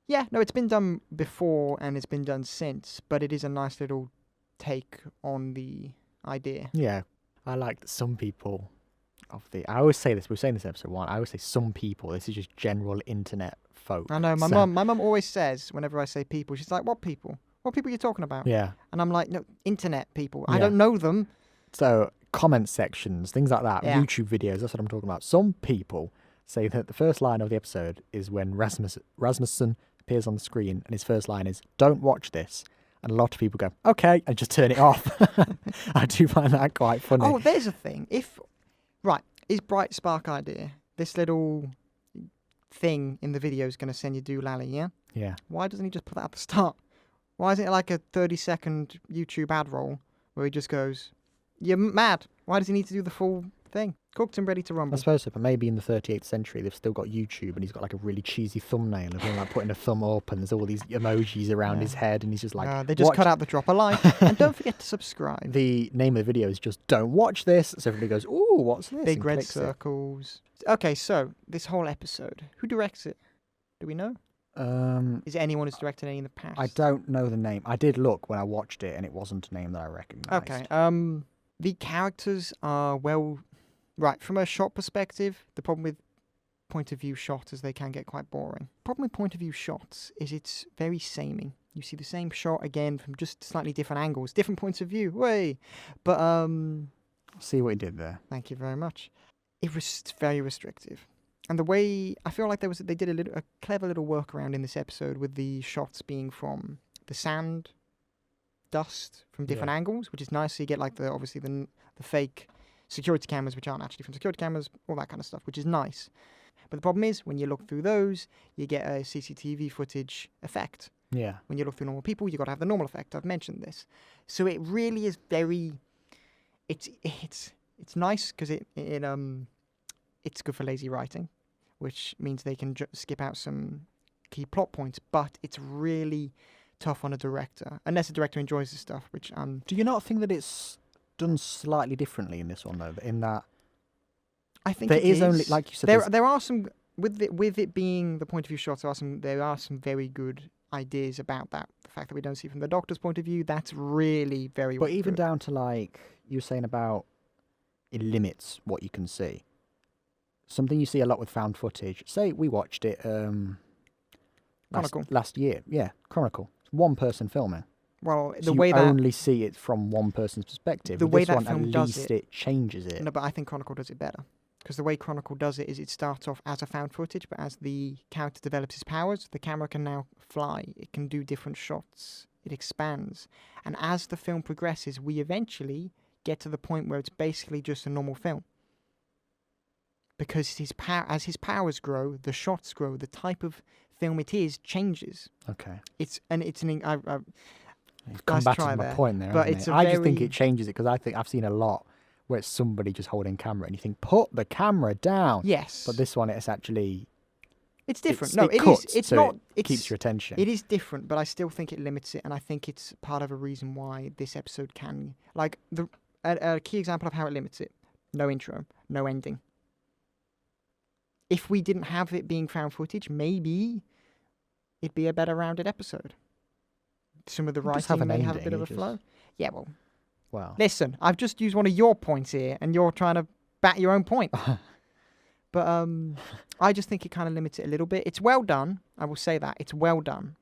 Speaker 5: yeah, no, it's been done before and it's been done since, but it is a nice little take on the idea.
Speaker 4: Yeah. I like that some people I always say this, we were saying this in episode 1, I always say some people, this is just general internet folk.
Speaker 5: I know, my
Speaker 4: So-
Speaker 5: mum always says, whenever I say people, she's like, what people? What people are you talking about?
Speaker 4: Yeah.
Speaker 5: And I'm like, no, internet people. I
Speaker 4: Yeah.
Speaker 5: don't know them.
Speaker 4: So comment sections, things like that,
Speaker 5: Yeah.
Speaker 4: YouTube videos, that's what I'm talking about. Some people say that the first line of the episode is when Rasmussen appears on the screen and his first line is, don't watch this. And a lot of people go, okay, and just turn it off. I do find that quite funny.
Speaker 5: Oh, there's a thing. Is Bright Spark idea, this little thing in the video is going to send you doolally, yeah?
Speaker 4: Yeah.
Speaker 5: Why doesn't he just put that at the start? Why isn't it like a 30-second YouTube ad roll where he just goes, you're mad. Why does he need to do the full thing? Cooked and ready to
Speaker 4: I
Speaker 5: rumble.
Speaker 4: suppose so, but maybe in the 38th century they've still got YouTube and he's got like a really cheesy thumbnail of him like putting a thumb up and there's all these emojis around his head and he's just like...
Speaker 5: They just
Speaker 4: "Watch
Speaker 5: cut out the drop a like. And don't forget to subscribe.
Speaker 4: The name of the video is just don't watch this. So everybody goes, ooh, what's this?
Speaker 5: Big
Speaker 4: and
Speaker 5: red
Speaker 4: clicks it.
Speaker 5: circles. Okay, so this whole episode, who directs it? Do we know? Is it anyone who's directed any in the past?
Speaker 4: I don't know the name. I did look when I watched it and it wasn't a name that I recognised.
Speaker 5: Okay. The characters are right, from a shot perspective, the problem with point of view shots is they can get quite boring. Problem with point of view shots is it's very samey. You see the same shot again from just slightly different angles, different points of view. Way. But
Speaker 4: See what he did there.
Speaker 5: thank you very much. It was very restrictive. And the way I feel like they did a clever little workaround in this episode with the shots being from the sand, dust from different angles, which is nice. So you get like obviously the fake security cameras, which aren't actually from security cameras, all that kind of stuff, which is nice. But the problem is when you look through those, you get a CCTV footage effect.
Speaker 4: Yeah.
Speaker 5: When you look through normal people, you got to have the normal effect. I've mentioned this, so it really is very. It's nice because it's good for lazy writing, which means they can skip out some key plot points. But it's really tough on a director, unless a director enjoys the stuff. Which
Speaker 4: Do you not think that it's done slightly differently in this one though? In that
Speaker 5: I think
Speaker 4: there
Speaker 5: it
Speaker 4: is only, like you said,
Speaker 5: there are some with it being the point of view shots. There are some very good ideas about that. The fact that we don't see from the Doctor's point of view, that's really very.
Speaker 4: But even
Speaker 5: good.
Speaker 4: down to like you were saying about it limits what you can see. Something you see a lot with found footage. Say we watched it
Speaker 5: Chronicle.
Speaker 4: last year. Yeah, Chronicle. It's one person filming.
Speaker 5: Well,
Speaker 4: So
Speaker 5: the way
Speaker 4: you
Speaker 5: that
Speaker 4: only see it from one person's perspective.
Speaker 5: the
Speaker 4: With
Speaker 5: way
Speaker 4: this
Speaker 5: that
Speaker 4: one,
Speaker 5: film
Speaker 4: at
Speaker 5: does
Speaker 4: least
Speaker 5: it
Speaker 4: changes it.
Speaker 5: No, but I think Chronicle does it better. Because the way Chronicle does it is it starts off as a found footage, but as the character develops his powers, the camera can now fly. It can do different shots. It expands. And as the film progresses, we eventually get to the point where it's basically just a normal film. Because as his powers grow, the shots grow, the type of film it is changes.
Speaker 4: Okay.
Speaker 5: You've
Speaker 4: Come
Speaker 5: nice
Speaker 4: back
Speaker 5: try
Speaker 4: to my
Speaker 5: there.
Speaker 4: point there.
Speaker 5: But
Speaker 4: Hasn't
Speaker 5: it's
Speaker 4: it?
Speaker 5: a
Speaker 4: I just think
Speaker 5: very-
Speaker 4: it changes it because I think I've seen a lot where it's somebody just holding camera and you think put the camera down.
Speaker 5: Yes.
Speaker 4: But this one, it's actually
Speaker 5: It's different.
Speaker 4: it
Speaker 5: It
Speaker 4: cuts,
Speaker 5: is. It's
Speaker 4: so
Speaker 5: not.
Speaker 4: it
Speaker 5: It's,
Speaker 4: keeps your attention.
Speaker 5: It is different, but I still think it limits it, and I think it's part of a reason why this episode can a key example of how it limits it. No intro, no ending. If we didn't have it being found footage, maybe it'd be a better rounded episode. Some of the
Speaker 4: Just have
Speaker 5: writing
Speaker 4: an
Speaker 5: may have a
Speaker 4: ending,
Speaker 5: bit of a
Speaker 4: you just-
Speaker 5: flow. Yeah, well,
Speaker 4: Wow.
Speaker 5: listen, I've just used one of your points here, and you're trying to bat your own point. But I just think it kind of limits it a little bit. It's well done. I will say that. It's well done.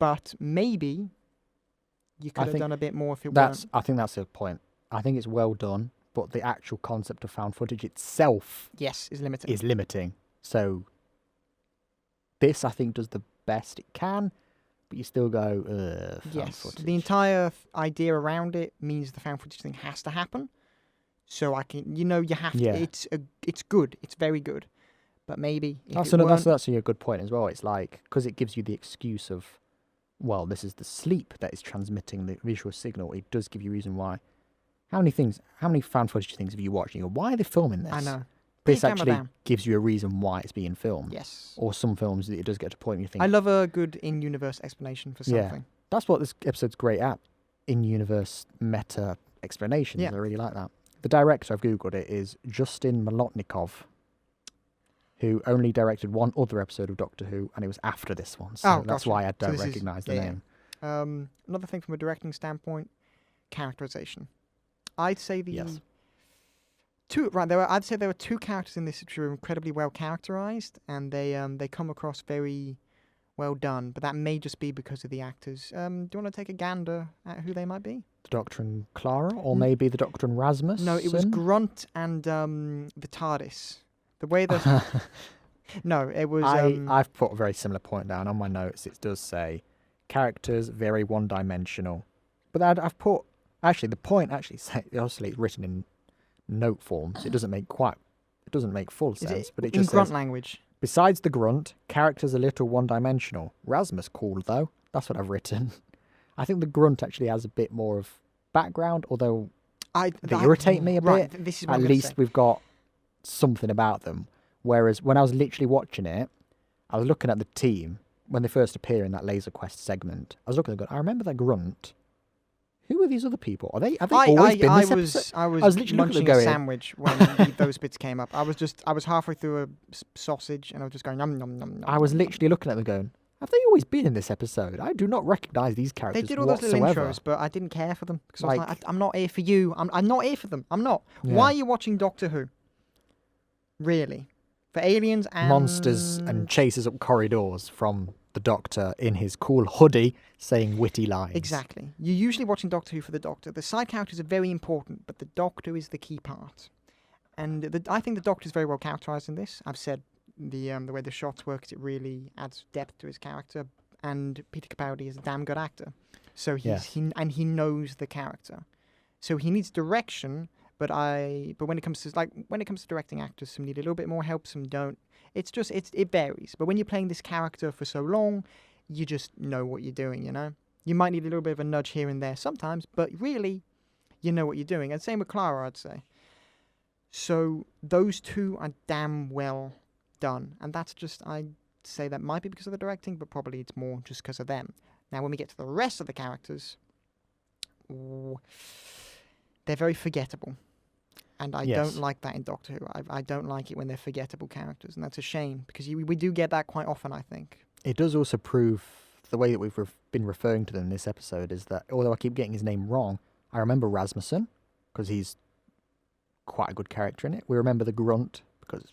Speaker 5: But maybe you could have done a bit more if it weren't.
Speaker 4: I think that's the point. I think it's well done, but the actual concept of found footage itself
Speaker 5: Yes, is limiting.
Speaker 4: is limiting. So this, I think, does the best it can, but you still go, found
Speaker 5: Yes,
Speaker 4: footage.
Speaker 5: the entire idea around it means the found footage thing has to happen. So I can, you have
Speaker 4: Yeah.
Speaker 5: to. It's good. It's very good. But maybe if
Speaker 4: That's
Speaker 5: it weren't,
Speaker 4: actually a good point as well. It's like, because it gives you the excuse of, well, this is the sleep that is transmitting the visual signal. It does give you a reason why. How many found footage things have you watched? You go, why are they filming this?
Speaker 5: I know.
Speaker 4: This
Speaker 5: Put your camera
Speaker 4: actually
Speaker 5: down.
Speaker 4: gives you a reason why it's being filmed.
Speaker 5: Yes.
Speaker 4: Or some films, it does get to a point where you think,
Speaker 5: I love a good in-universe explanation for
Speaker 4: Yeah.
Speaker 5: something.
Speaker 4: that's what this episode's great at. In-universe meta explanations.
Speaker 5: Yeah.
Speaker 4: I really like that. The director, I've Googled it, is Justin Malotnikov, who only directed one other episode of Doctor Who, and it was after this one. So
Speaker 5: Oh,
Speaker 4: that's
Speaker 5: gotcha.
Speaker 4: why I
Speaker 5: So
Speaker 4: don't
Speaker 5: this is-
Speaker 4: recognise the
Speaker 5: yeah,
Speaker 4: name.
Speaker 5: Another thing from a directing standpoint, characterization. I'd say
Speaker 4: Yes.
Speaker 5: I'd say there were two characters in this which were incredibly well characterized, and they come across very well done. But that may just be because of the actors. Do you want to take a gander at who they might be?
Speaker 4: The Doctor and Clara, or maybe the Doctor and Rasmus?
Speaker 5: No, it was Grunt and the TARDIS. The way that no, it was.
Speaker 4: I've put a very similar point down on my notes. It does say characters very one-dimensional, but I've put actually the point actually say obviously it's written in note form, so it doesn't make full
Speaker 5: is
Speaker 4: sense.
Speaker 5: it
Speaker 4: But it
Speaker 5: in
Speaker 4: just
Speaker 5: Grunt
Speaker 4: says,
Speaker 5: language?
Speaker 4: besides the Grunt, characters a little one-dimensional. Rasmus cool though. That's what I've written. I think the Grunt actually has a bit more of background, although they irritate me a
Speaker 5: right,
Speaker 4: bit.
Speaker 5: This is what
Speaker 4: At
Speaker 5: I'm gonna
Speaker 4: least
Speaker 5: say.
Speaker 4: we've got something about them. Whereas when I was literally watching it, I was looking at the team when they first appear in that Laser Quest segment. I was looking at them going, I remember that Grunt. Who are these other people? Have they always been this episode?
Speaker 5: I was
Speaker 4: literally looking at
Speaker 5: munching
Speaker 4: them
Speaker 5: a
Speaker 4: going-
Speaker 5: sandwich when those bits came up. I was halfway through a sausage and I was just going nom nom nom nom.
Speaker 4: I was literally looking at them going, have they always been in this episode? I do not recognise these characters
Speaker 5: They did all those little
Speaker 4: whatsoever.
Speaker 5: intros, but I didn't care for them because I was
Speaker 4: Like-
Speaker 5: like, I'm not here for you. I'm not here for them. I'm not.
Speaker 4: Yeah.
Speaker 5: Why are you watching Doctor Who? Really? For aliens and
Speaker 4: Monsters and chases up corridors from the Doctor in his cool hoodie saying witty lines.
Speaker 5: Exactly. You're usually watching Doctor Who for the Doctor. The side characters are very important, but the Doctor is the key part. And I think the Doctor is very well characterized in this. I've said the way the shots work, it really adds depth to his character. And Peter Capaldi is a damn good actor, so
Speaker 4: Yes.
Speaker 5: he knows the character. So he needs direction, but when it comes to directing actors, some need a little bit more help, some don't. It varies. But when you're playing this character for so long, you just know what you're doing, you know? You might need a little bit of a nudge here and there sometimes, but really, you know what you're doing. And same with Clara, I'd say. So those two are damn well done. And that's just, I'd say that might be because of the directing, but probably it's more just because of them. Now, when we get to the rest of the characters, they're very forgettable. And I
Speaker 4: Yes.
Speaker 5: don't like that in Doctor Who. I don't like it when they're forgettable characters, and that's a shame, because we do get that quite often, I think.
Speaker 4: It does also prove the way that we've been referring to them in this episode is that, although I keep getting his name wrong, I remember Rasmussen, because he's quite a good character in it. We remember the Grunt, because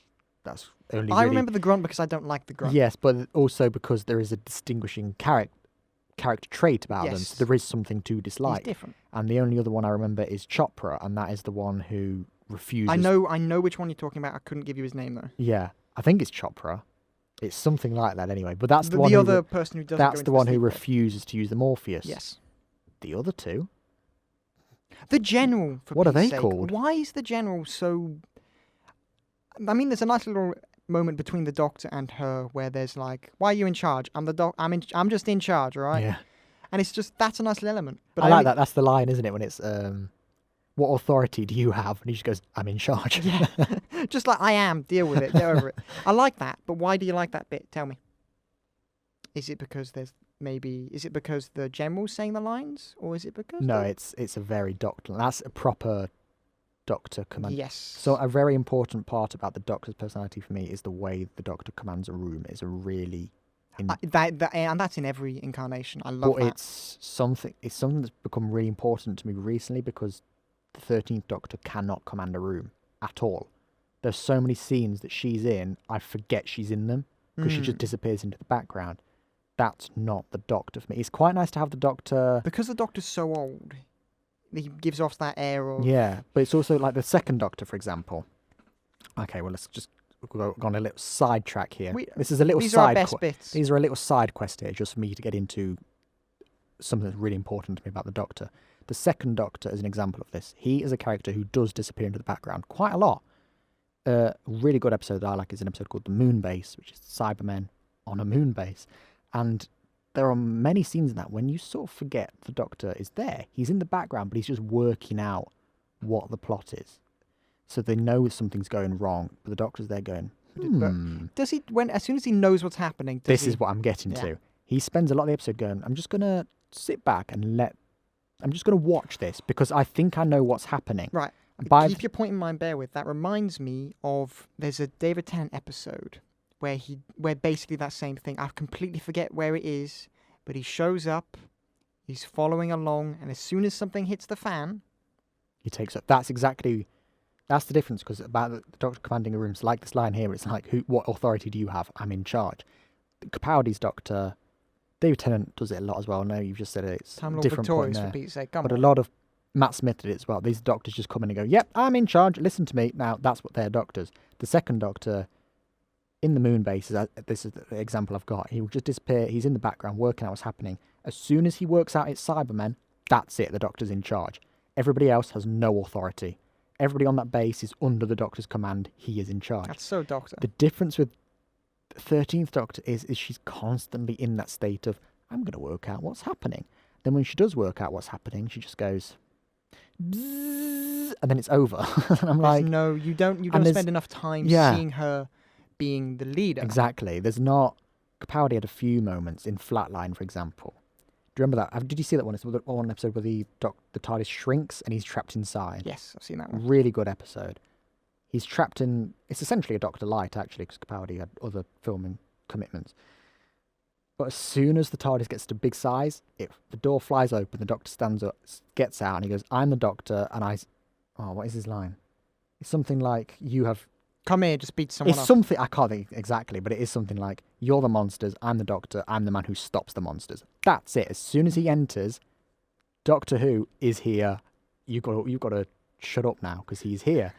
Speaker 4: that's only
Speaker 5: I
Speaker 4: really...
Speaker 5: remember the Grunt because I don't like the Grunt.
Speaker 4: Yes, but also because there is a distinguishing character trait about them,
Speaker 5: Yes.
Speaker 4: so there is something to
Speaker 5: He's
Speaker 4: dislike.
Speaker 5: different.
Speaker 4: And the only other one I remember is Chopra, and that is the one who refuses...
Speaker 5: I know which one you're talking about. I couldn't give you his name, though.
Speaker 4: Yeah, I think it's Chopra. It's something like that anyway, but that's the one
Speaker 5: other person who doesn't go
Speaker 4: that's
Speaker 5: into
Speaker 4: the one who
Speaker 5: sleep
Speaker 4: refuses to use the Morpheus.
Speaker 5: Yes.
Speaker 4: The other two?
Speaker 5: The General, for
Speaker 4: What are
Speaker 5: Pete's
Speaker 4: they
Speaker 5: sake.
Speaker 4: called?
Speaker 5: Why is the General so... I mean, there's a nice little moment between the Doctor and her where there's like, why are you in charge? I'm just in charge, all right?
Speaker 4: Yeah.
Speaker 5: And it's just, that's a nice little element. But
Speaker 4: I like that. That's the line, isn't it? When it's, what authority do you have? And he just goes, I'm in charge.
Speaker 5: Yeah. Just like, I am, deal with it, get over it. I like that, but why do you like that bit? Tell me. Is it because the General's saying the lines? Or is it because...
Speaker 4: No, it's a very Doctor. That's a proper Doctor command.
Speaker 5: Yes.
Speaker 4: So a very important part about the Doctor's personality for me is the way the Doctor commands a room. It's a really...
Speaker 5: and that's in every incarnation. I love
Speaker 4: But
Speaker 5: that.
Speaker 4: it's something that's become really important to me recently because the 13th Doctor cannot command a room at all. there's so many scenes that she's in, I forget she's in them because she just disappears into the background. That's not the Doctor for me. It's quite nice to have the Doctor.
Speaker 5: Because the Doctor's so old, he gives off that air of...
Speaker 4: Yeah, but it's also like the second Doctor, for example. Okay, well, let's just go on a little sidetrack here. This is a little
Speaker 5: These are our best bits.
Speaker 4: These are a little side quest here, just for me to get into something that's really important to me about the Doctor. The second Doctor is an example of this. He is a character who does disappear into the background quite a lot. A really good episode that I like is an episode called The Moon Base, which is Cybermen on a moon base. And there are many scenes in that when you sort of forget the Doctor is there. He's in the background, but he's just working out what the plot is. So they know something's going wrong, but the Doctor's there going,
Speaker 5: But does he, as soon as he knows what's happening...
Speaker 4: This is what I'm getting to. He spends a lot of the episode going, I'm just going to sit back and I'm just going to watch this because I think I know what's happening.
Speaker 5: Right. Keep your point in mind, bear with. That reminds me of, there's a David Tennant episode where basically that same thing, I completely forget where it is, but he shows up, he's following along, and as soon as something hits the fan...
Speaker 4: He takes up. That's the difference, because about the Doctor commanding a room, it's like this line here, it's like, what authority do you have? I'm in charge. Capaldi's Doctor, David Tennant does it a lot as well. No, you've just said it, it's
Speaker 5: Time
Speaker 4: a
Speaker 5: Lord
Speaker 4: different
Speaker 5: Victorious,
Speaker 4: point
Speaker 5: for
Speaker 4: there.
Speaker 5: Pete's sake, come
Speaker 4: But
Speaker 5: on.
Speaker 4: a lot of Matt Smith did it as well. These doctors just come in and go, yep, I'm in charge, listen to me. Now, that's what they're doctors. The second Doctor in the moon base, this is the example I've got, he will just disappear, he's in the background working out what's happening. As soon as he works out it's Cybermen, that's it, the Doctor's in charge. Everybody else has no authority. Everybody on that base is under the Doctor's command, he is in charge.
Speaker 5: That's so Doctor.
Speaker 4: The difference with the 13th Doctor is she's constantly in that state of, I'm going to work out what's happening. Then when she does work out what's happening, she just goes, bzzz, and then it's over. And I'm like,
Speaker 5: no, you don't spend enough time seeing her being the leader.
Speaker 4: Exactly. There's not... Capaldi had a few moments in Flatline, for example. Do you remember that? Did you see that one? It's the one episode where the TARDIS shrinks and he's trapped inside.
Speaker 5: Yes, I've seen that one.
Speaker 4: Really good episode. He's trapped in... It's essentially a Doctor Light, actually, because Capaldi had other filming commitments. But as soon as the TARDIS gets to big size, the door flies open, the Doctor stands up, gets out, and he goes, I'm the Doctor, and Oh, what is his line? It's something like, you have...
Speaker 5: Come here, just beat someone up.
Speaker 4: It's something, I can't think exactly, but it is something like, you're the monsters, I'm the Doctor, I'm the man who stops the monsters. That's it. As soon as he enters, Doctor Who is here. You've got to shut up now, because he's here.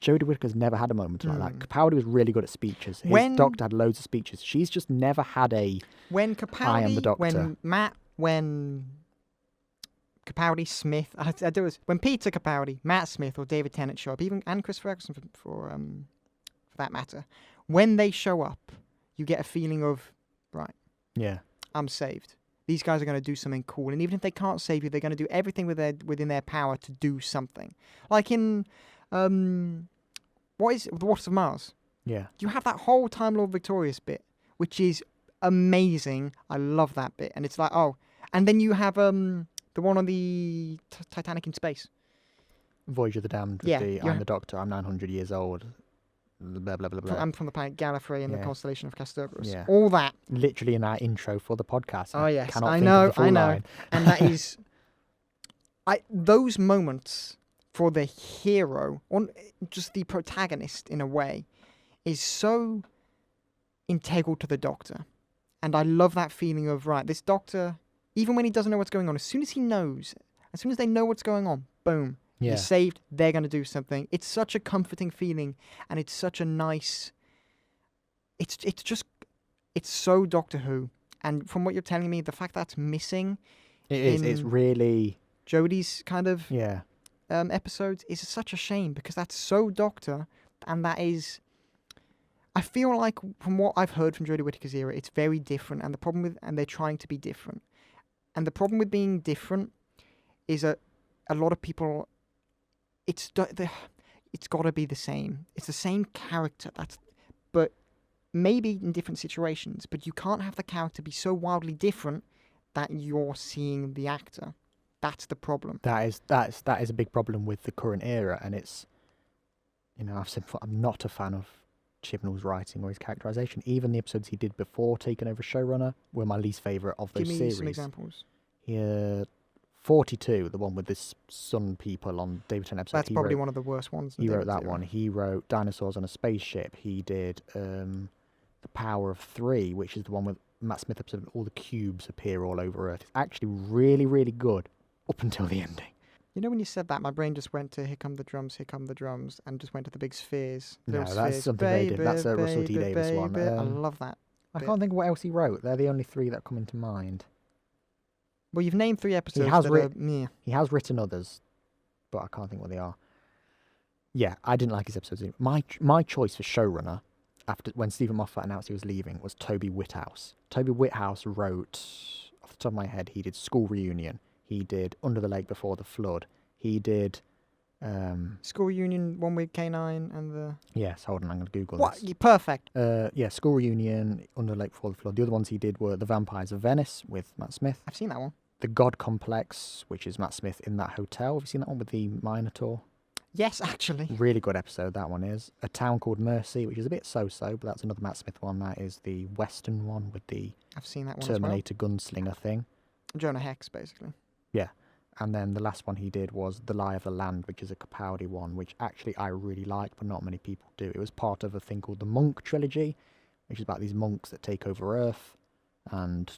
Speaker 4: Jodie Whittaker's never had a moment like that. Capaldi was really good at speeches. His Doctor had loads of speeches. She's just never had a...
Speaker 5: When Capaldi...
Speaker 4: I am the Doctor.
Speaker 5: When Capaldi, Smith... when Peter Capaldi, Matt Smith, or David Tennant show up, and Chris Ferguson for that matter, when they show up, you get a feeling of, right,
Speaker 4: yeah, I'm
Speaker 5: saved. These guys are going to do something cool, and even if they can't save you, they're going to do everything within their power to do something. Like in what is it? The Waters of Mars?
Speaker 4: Yeah,
Speaker 5: you have that whole Time Lord Victorious bit, which is amazing. I love that bit, and it's like, oh, and then you have the one on the Titanic in space.
Speaker 4: Voyage of the Damned. I'm the Doctor. I'm 900 years old. Blah, blah, blah, blah.
Speaker 5: I'm from the planet Gallifrey and the constellation of Castorpus.
Speaker 4: Yeah.
Speaker 5: All that.
Speaker 4: Literally in our intro for the podcast.
Speaker 5: Oh, yes.
Speaker 4: I know.
Speaker 5: Line. And that is... those moments for the hero, or just the protagonist in a way, is so integral to the Doctor. And I love that feeling of, right, this Doctor, even when he doesn't know what's going on, as soon as he knows, as soon as they know what's going on, boom. Yeah. You're saved, they're going to do something. It's such a comforting feeling, and it's such a nice... It's so Doctor Who. And from what you're telling me, the fact that's missing...
Speaker 4: It's really...
Speaker 5: Jodie's kind of episodes is such a shame, because that's so Doctor, and that is... I feel like, from what I've heard from Jodie Whittaker's era, it's very different, and they're trying to be different. And the problem with being different is a lot of people... It's got to be the same. It's the same character. But maybe in different situations. But you can't have the character be so wildly different that you're seeing the actor. That's the problem.
Speaker 4: That is a big problem with the current era, and it's, I've said before, I'm not a fan of Chibnall's writing or his characterization. Even the episodes he did before taking over showrunner were my least favorite of those series.
Speaker 5: Give me some examples.
Speaker 4: 42, the one with this sun people on David Tennant episode.
Speaker 5: That's probably one of the worst ones.
Speaker 4: He wrote that one. He wrote Dinosaurs on a Spaceship. He did The Power of Three, which is the one with Matt Smith episode. All the cubes appear all over Earth. It's actually really, really good up until the ending.
Speaker 5: You know, when you said that, my brain just went to Here Come the Drums, and just went to the big spheres.
Speaker 4: No,
Speaker 5: Little
Speaker 4: that's
Speaker 5: spheres.
Speaker 4: something they did. That's a
Speaker 5: Baby,
Speaker 4: Russell T Davies one.
Speaker 5: baby. I love that.
Speaker 4: I
Speaker 5: bit.
Speaker 4: can't think of what else he wrote. They're the only three that come into mind.
Speaker 5: Well, you've named 3 episodes
Speaker 4: has
Speaker 5: that
Speaker 4: writ-
Speaker 5: are meh.
Speaker 4: He has written others, but I can't think what they are. Yeah, I didn't like his episodes. My choice for showrunner, after when Stephen Moffat announced he was leaving, was Toby Whithouse. Toby Whithouse wrote, off the top of my head, he did School Reunion. He did Under the Lake Before the Flood. He did...
Speaker 5: School Reunion, one with K9 and the...
Speaker 4: Yes, hold on, I'm going to Google
Speaker 5: What?
Speaker 4: this.
Speaker 5: You're perfect.
Speaker 4: Yeah, School Reunion, Under the Lake Before the Flood. The other ones he did were The Vampires of Venice with Matt Smith.
Speaker 5: I've seen that one.
Speaker 4: The God Complex, which is Matt Smith in that hotel. Have you seen that one with the Minotaur?
Speaker 5: Yes, actually.
Speaker 4: Really good episode, that one is. A Town Called Mercy, which is a bit so-so, but that's another Matt Smith one. That is the Western one with the
Speaker 5: I've seen that one
Speaker 4: Terminator gunslinger thing.
Speaker 5: as well. Jonah Hex, basically.
Speaker 4: Yeah. And then the last one he did was The Lie of the Land, which is a Capaldi one, which actually I really like, but not many people do. It was part of a thing called the Monk Trilogy, which is about these monks that take over Earth, and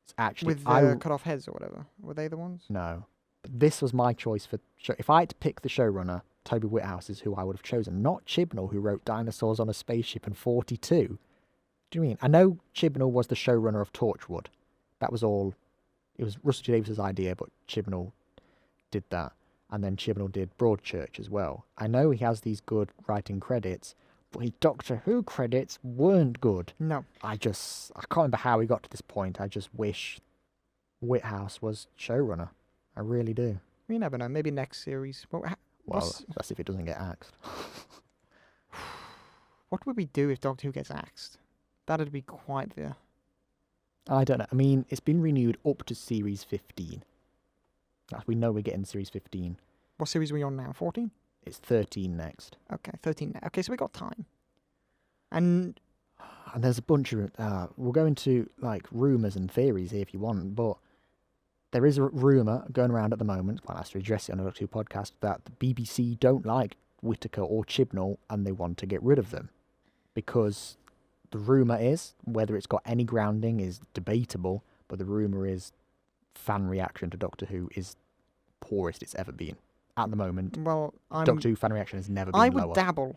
Speaker 4: it's actually...
Speaker 5: With the cut off heads or whatever. Were they the ones?
Speaker 4: No. But this was my choice for... If I had to pick the showrunner, Toby Whithouse is who I would have chosen, not Chibnall, who wrote Dinosaurs on a Spaceship and 42. Do you mean? I know Chibnall was the showrunner of Torchwood. That was all... It was Russell T Davies' idea, but Chibnall did that. And then Chibnall did Broadchurch as well. I know he has these good writing credits, but his Doctor Who credits weren't good.
Speaker 5: No.
Speaker 4: I can't remember how he got to this point. I just wish Whithouse was showrunner. I really do.
Speaker 5: You never know. Maybe next series.
Speaker 4: Well, that's if it doesn't get axed.
Speaker 5: What would we do if Doctor Who gets axed? That'd be quite the...
Speaker 4: I don't know. I mean, it's been renewed up to Series 15. We know we're getting Series 15.
Speaker 5: What series are we on now? 14?
Speaker 4: It's 13 next.
Speaker 5: Okay, 13 now. Okay, so we got time. And
Speaker 4: there's a bunch of... we'll go into, like, rumours and theories here if you want, but there is a rumour going around at the moment, well, I have to address it on a Doctor Who podcast, that the BBC don't like Whittaker or Chibnall and they want to get rid of them. Because the rumour is, whether it's got any grounding is debatable, but the rumour is fan reaction to Doctor Who is poorest it's ever been. At the moment,
Speaker 5: well,
Speaker 4: Doctor Who fan reaction has never been
Speaker 5: I
Speaker 4: lower.
Speaker 5: would dabble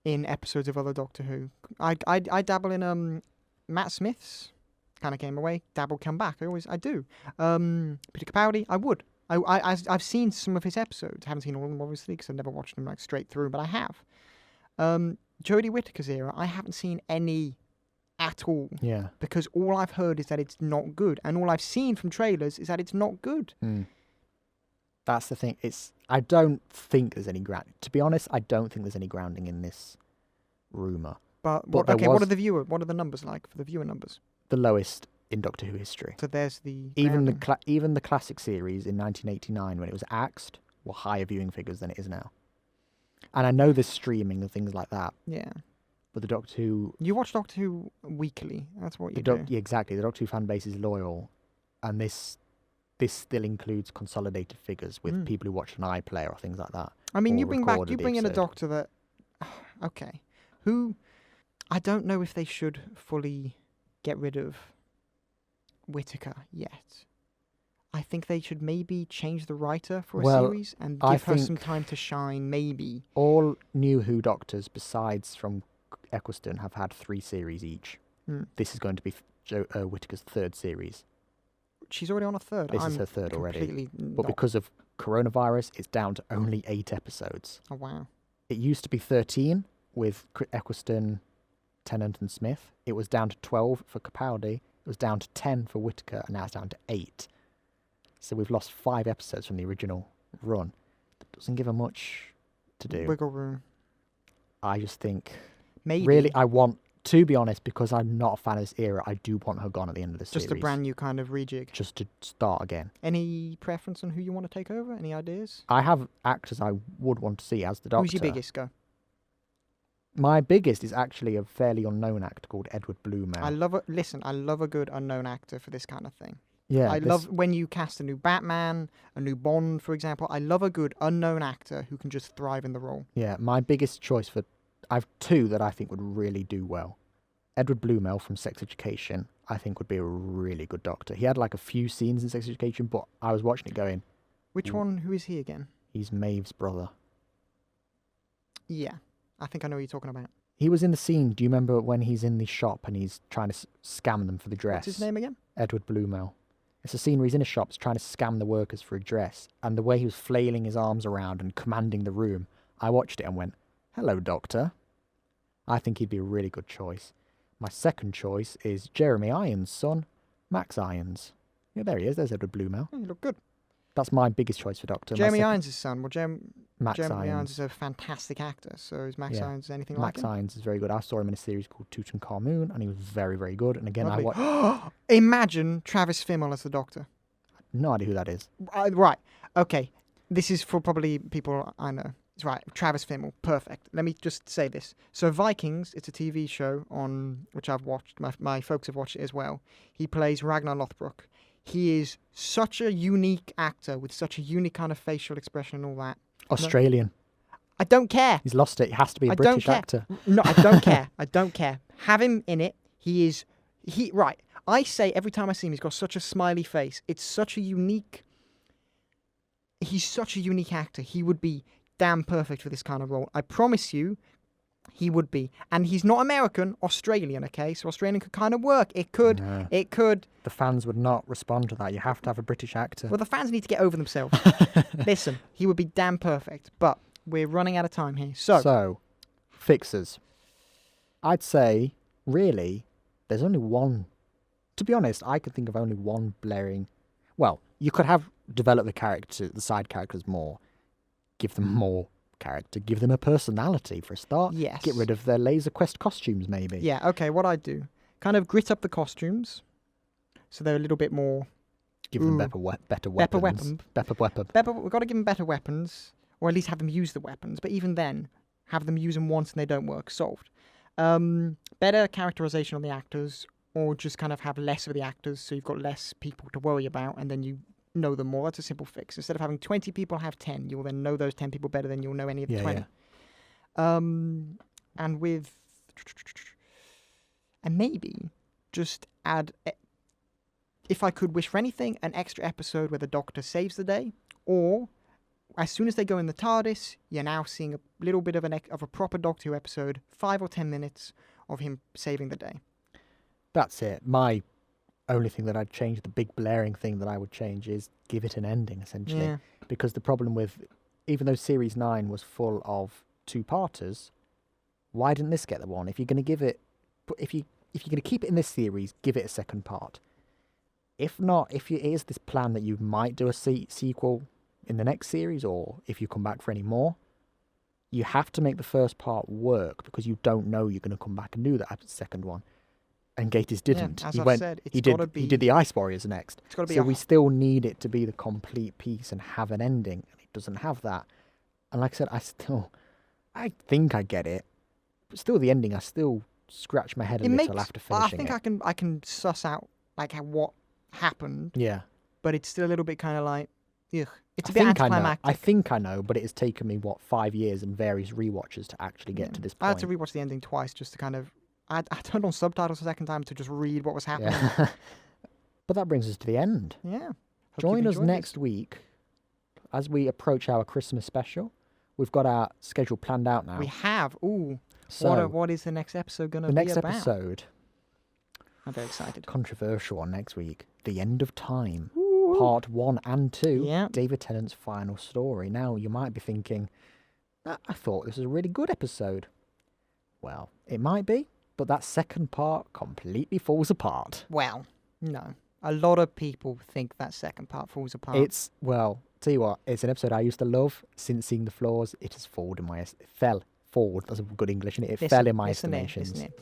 Speaker 5: in episodes of other Doctor Who. I dabble in Matt Smith's kind of came away. Dabble, come back. I do. Peter Capaldi, I would. I've seen some of his episodes. I haven't seen all of them obviously because I've never watched them like straight through, but I have. Jodie Whittaker's era, I haven't seen any at all.
Speaker 4: Yeah.
Speaker 5: Because all I've heard is that it's not good, and all I've seen from trailers is that it's not good.
Speaker 4: That's the thing. I don't think there's any ground. To be honest, I don't think there's any grounding in this rumor.
Speaker 5: But
Speaker 4: what
Speaker 5: what are the numbers like for the viewer numbers?
Speaker 4: The lowest in Doctor Who history.
Speaker 5: So there's the
Speaker 4: Even
Speaker 5: grounding.
Speaker 4: the classic series in 1989 when it was axed were higher viewing figures than it is now. And I know there's streaming and things like that.
Speaker 5: Yeah.
Speaker 4: But the Doctor Who...
Speaker 5: You watch Doctor Who weekly. That's what you do.
Speaker 4: Yeah, exactly. The Doctor Who fan base is loyal. And this still includes consolidated figures with people who watch an iPlayer or things like that.
Speaker 5: I mean,
Speaker 4: or
Speaker 5: you bring
Speaker 4: recorded
Speaker 5: in a
Speaker 4: episode.
Speaker 5: doctor that... Okay. Who... I don't know if they should fully get rid of Whittaker yet. I think they should maybe change the writer for a series and give her some time to shine, maybe.
Speaker 4: All new Who Doctors, besides from Eccleston, have had 3 series each. This is going to be Whittaker's 3rd series.
Speaker 5: She's already on a 3rd.
Speaker 4: This is her 3rd already. But
Speaker 5: not.
Speaker 4: because of coronavirus, it's down to only 8 episodes.
Speaker 5: Oh, wow.
Speaker 4: It used to be 13 with Eccleston, Tennant and Smith. It was down to 12 for Capaldi. It was down to 10 for Whittaker, and now it's down to 8. So we've lost 5 episodes from the original run. That doesn't give her much to do.
Speaker 5: Wiggle room.
Speaker 4: I just think...
Speaker 5: Maybe.
Speaker 4: Really, I want... To be honest, because I'm not a fan of this era, I do want her gone at the end of the series.
Speaker 5: Just a brand new kind of rejig.
Speaker 4: Just to start again.
Speaker 5: Any preference on who you want to take over? Any ideas?
Speaker 4: I have actors I would want to see as the Doctor.
Speaker 5: Who's your biggest? Go.
Speaker 4: My biggest is actually a fairly unknown actor called Edward Bluemel.
Speaker 5: I love a good unknown actor for this kind of thing.
Speaker 4: Yeah,
Speaker 5: I
Speaker 4: this-
Speaker 5: love when you cast a new Batman, a new Bond, for example. I love a good unknown actor who can just thrive in the role.
Speaker 4: Yeah, my biggest choice for... I have two that I think would really do well. Edward Bluemel from Sex Education, I think would be a really good Doctor. He had like a few scenes in Sex Education, but I was watching it going,
Speaker 5: Which one? Who is he again?
Speaker 4: he's Maeve's brother.
Speaker 5: Yeah, I think I know what you're talking about.
Speaker 4: He was in the scene, do you remember when he's in the shop and he's trying to scam them for the dress?
Speaker 5: What's his name again?
Speaker 4: Edward Bluemel. It's a scene where he's in a shop trying to scam the workers for a dress, and the way he was flailing his arms around and commanding the room, I watched it and went, hello, Doctor. I think he'd be a really good choice. My second choice is Jeremy Irons' son, Max Irons. Yeah, there he is. There's Edward Bluemel.
Speaker 5: Oh, you look good.
Speaker 4: That's my biggest choice for Doctor. My
Speaker 5: Jeremy
Speaker 4: second-
Speaker 5: Irons' son. Well,
Speaker 4: Max
Speaker 5: Jeremy Irons
Speaker 4: Irons.
Speaker 5: is a fantastic actor. So is Max
Speaker 4: Yeah.
Speaker 5: Irons anything
Speaker 4: Max
Speaker 5: like him?
Speaker 4: Irons is very good. I saw him in a series called Tutankhamun, and he was very, very good. And again, I
Speaker 5: Lovely.
Speaker 4: watched...
Speaker 5: Imagine Travis Fimmel as the Doctor.
Speaker 4: No idea who that is.
Speaker 5: Right. Okay. This is for probably people I know. It's right. Travis Fimmel. Perfect. Let me just say this. So Vikings, it's a TV show on which I've watched. My folks have watched it as well. He plays Ragnar Lothbrok. He is such a unique actor with such a unique kind of facial expression and all that.
Speaker 4: Australian.
Speaker 5: I don't care.
Speaker 4: He's lost it. He has to be a
Speaker 5: I don't
Speaker 4: British
Speaker 5: care.
Speaker 4: actor.
Speaker 5: No, I don't care. I don't care. Have him in it. Right. I say every time I see him, he's got such a smiley face. It's such a unique... He's such a unique actor. He would be damn perfect for this kind of role. I promise you, he would be. And he's not American, Australian, okay? So Australian could kind of work. It could.
Speaker 4: No.
Speaker 5: It could.
Speaker 4: The fans would not respond to that. You have to have a British actor.
Speaker 5: Well, the fans need to get over themselves. Listen, he would be damn perfect. But we're running out of time here. So
Speaker 4: fixers. I'd say, really, there's only one. To be honest, I could think of only one blaring. Well, you could have develop the side characters more, give them more character, give them a personality for a start.
Speaker 5: Yes.
Speaker 4: Get rid of their Laser Quest costumes, maybe.
Speaker 5: yeah, okay, what I'd do, kind of grit up the costumes so they're a little bit more...
Speaker 4: Give them
Speaker 5: Ooh.
Speaker 4: better weapons.
Speaker 5: Better weapons.
Speaker 4: Better weapon.
Speaker 5: We've got to give them better weapons, or at least have them use the weapons, but even then, have them use them once and they don't work. Solved. Better characterization of the actors, or just kind of have less of the actors so you've got less people to worry about and then you know them more. That's a simple fix. Instead of having 20 people, have 10. You'll then know those 10 people better than you'll know any of the
Speaker 4: Yeah,
Speaker 5: 20.
Speaker 4: yeah.
Speaker 5: And with... And maybe just add... If I could wish for anything, an extra episode where the Doctor saves the day, or as soon as they go in the TARDIS, you're now seeing a little bit of a proper Doctor Who episode, 5 or 10 minutes of him saving the day.
Speaker 4: That's it. My only thing that I'd change, the big blaring thing that I would change, is give it an ending, essentially.
Speaker 5: Yeah.
Speaker 4: Because the problem with, even though Series 9 was full of two-parters, why didn't this get the one? If you're going to give it, if you're going to keep it in this series, give it a second part. If not, if it is this plan that you might do a sequel in the next series, or if you come back for any more, you have to make the first part work, because you don't know you're going to come back and do that second one. And Gatiss didn't.
Speaker 5: as
Speaker 4: he
Speaker 5: I've said, it's
Speaker 4: he did.
Speaker 5: gotta be-
Speaker 4: He did the Ice Warriors next.
Speaker 5: It's gotta be
Speaker 4: so
Speaker 5: a
Speaker 4: we
Speaker 5: h-
Speaker 4: still need it to be the complete piece and have an ending, and it doesn't have that. And like I said, I think I get it, but still the ending, I still scratch my head a little after finishing
Speaker 5: I think I can suss out like what happened,
Speaker 4: Yeah.
Speaker 5: but it's still a little bit kind of like, ugh. It's a
Speaker 4: I
Speaker 5: bit
Speaker 4: think I know.
Speaker 5: anticlimactic.
Speaker 4: I think I know, but it has taken me 5 years and various rewatches to actually get to this point.
Speaker 5: I had to rewatch the ending twice just to kind of. I turned on subtitles the second time to just read what was happening.
Speaker 4: Yeah. But that brings us to the end.
Speaker 5: Yeah. Hope
Speaker 4: Join
Speaker 5: you've
Speaker 4: us
Speaker 5: enjoyed
Speaker 4: next
Speaker 5: this.
Speaker 4: week as we approach our Christmas special. We've got our schedule planned out now.
Speaker 5: We have. Ooh.
Speaker 4: So
Speaker 5: what is the next episode going to
Speaker 4: the
Speaker 5: be
Speaker 4: next
Speaker 5: about?
Speaker 4: episode,
Speaker 5: I'm very excited.
Speaker 4: controversial one next week, The End of Time, part 1 and 2,
Speaker 5: Yeah.
Speaker 4: David Tennant's final story. Now, you might be thinking, I thought this was a really good episode. Well, it might be, but that second part completely falls apart.
Speaker 5: Well, no. A lot of people think that second part falls apart.
Speaker 4: It's, well, tell you what, it's an episode I used to love. Since seeing the flaws, it has fallen in my... It fell forward. That's a good English, isn't it? It fell in my estimations.
Speaker 5: Listen.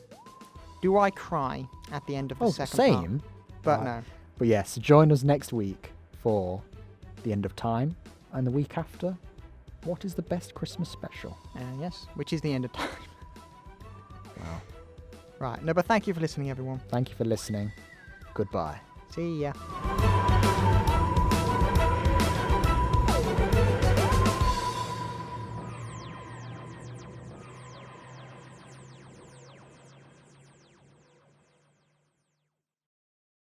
Speaker 5: Do I cry at the end of the
Speaker 4: Oh,
Speaker 5: second
Speaker 4: same.
Speaker 5: part? But
Speaker 4: Right.
Speaker 5: no.
Speaker 4: But yes, join us next week for The End of Time. And the week after, what is the best Christmas special?
Speaker 5: Yes, which is the end of time.
Speaker 4: Wow.
Speaker 5: Right. No, but thank you for listening, everyone.
Speaker 4: Thank you for listening. Goodbye.
Speaker 5: See ya.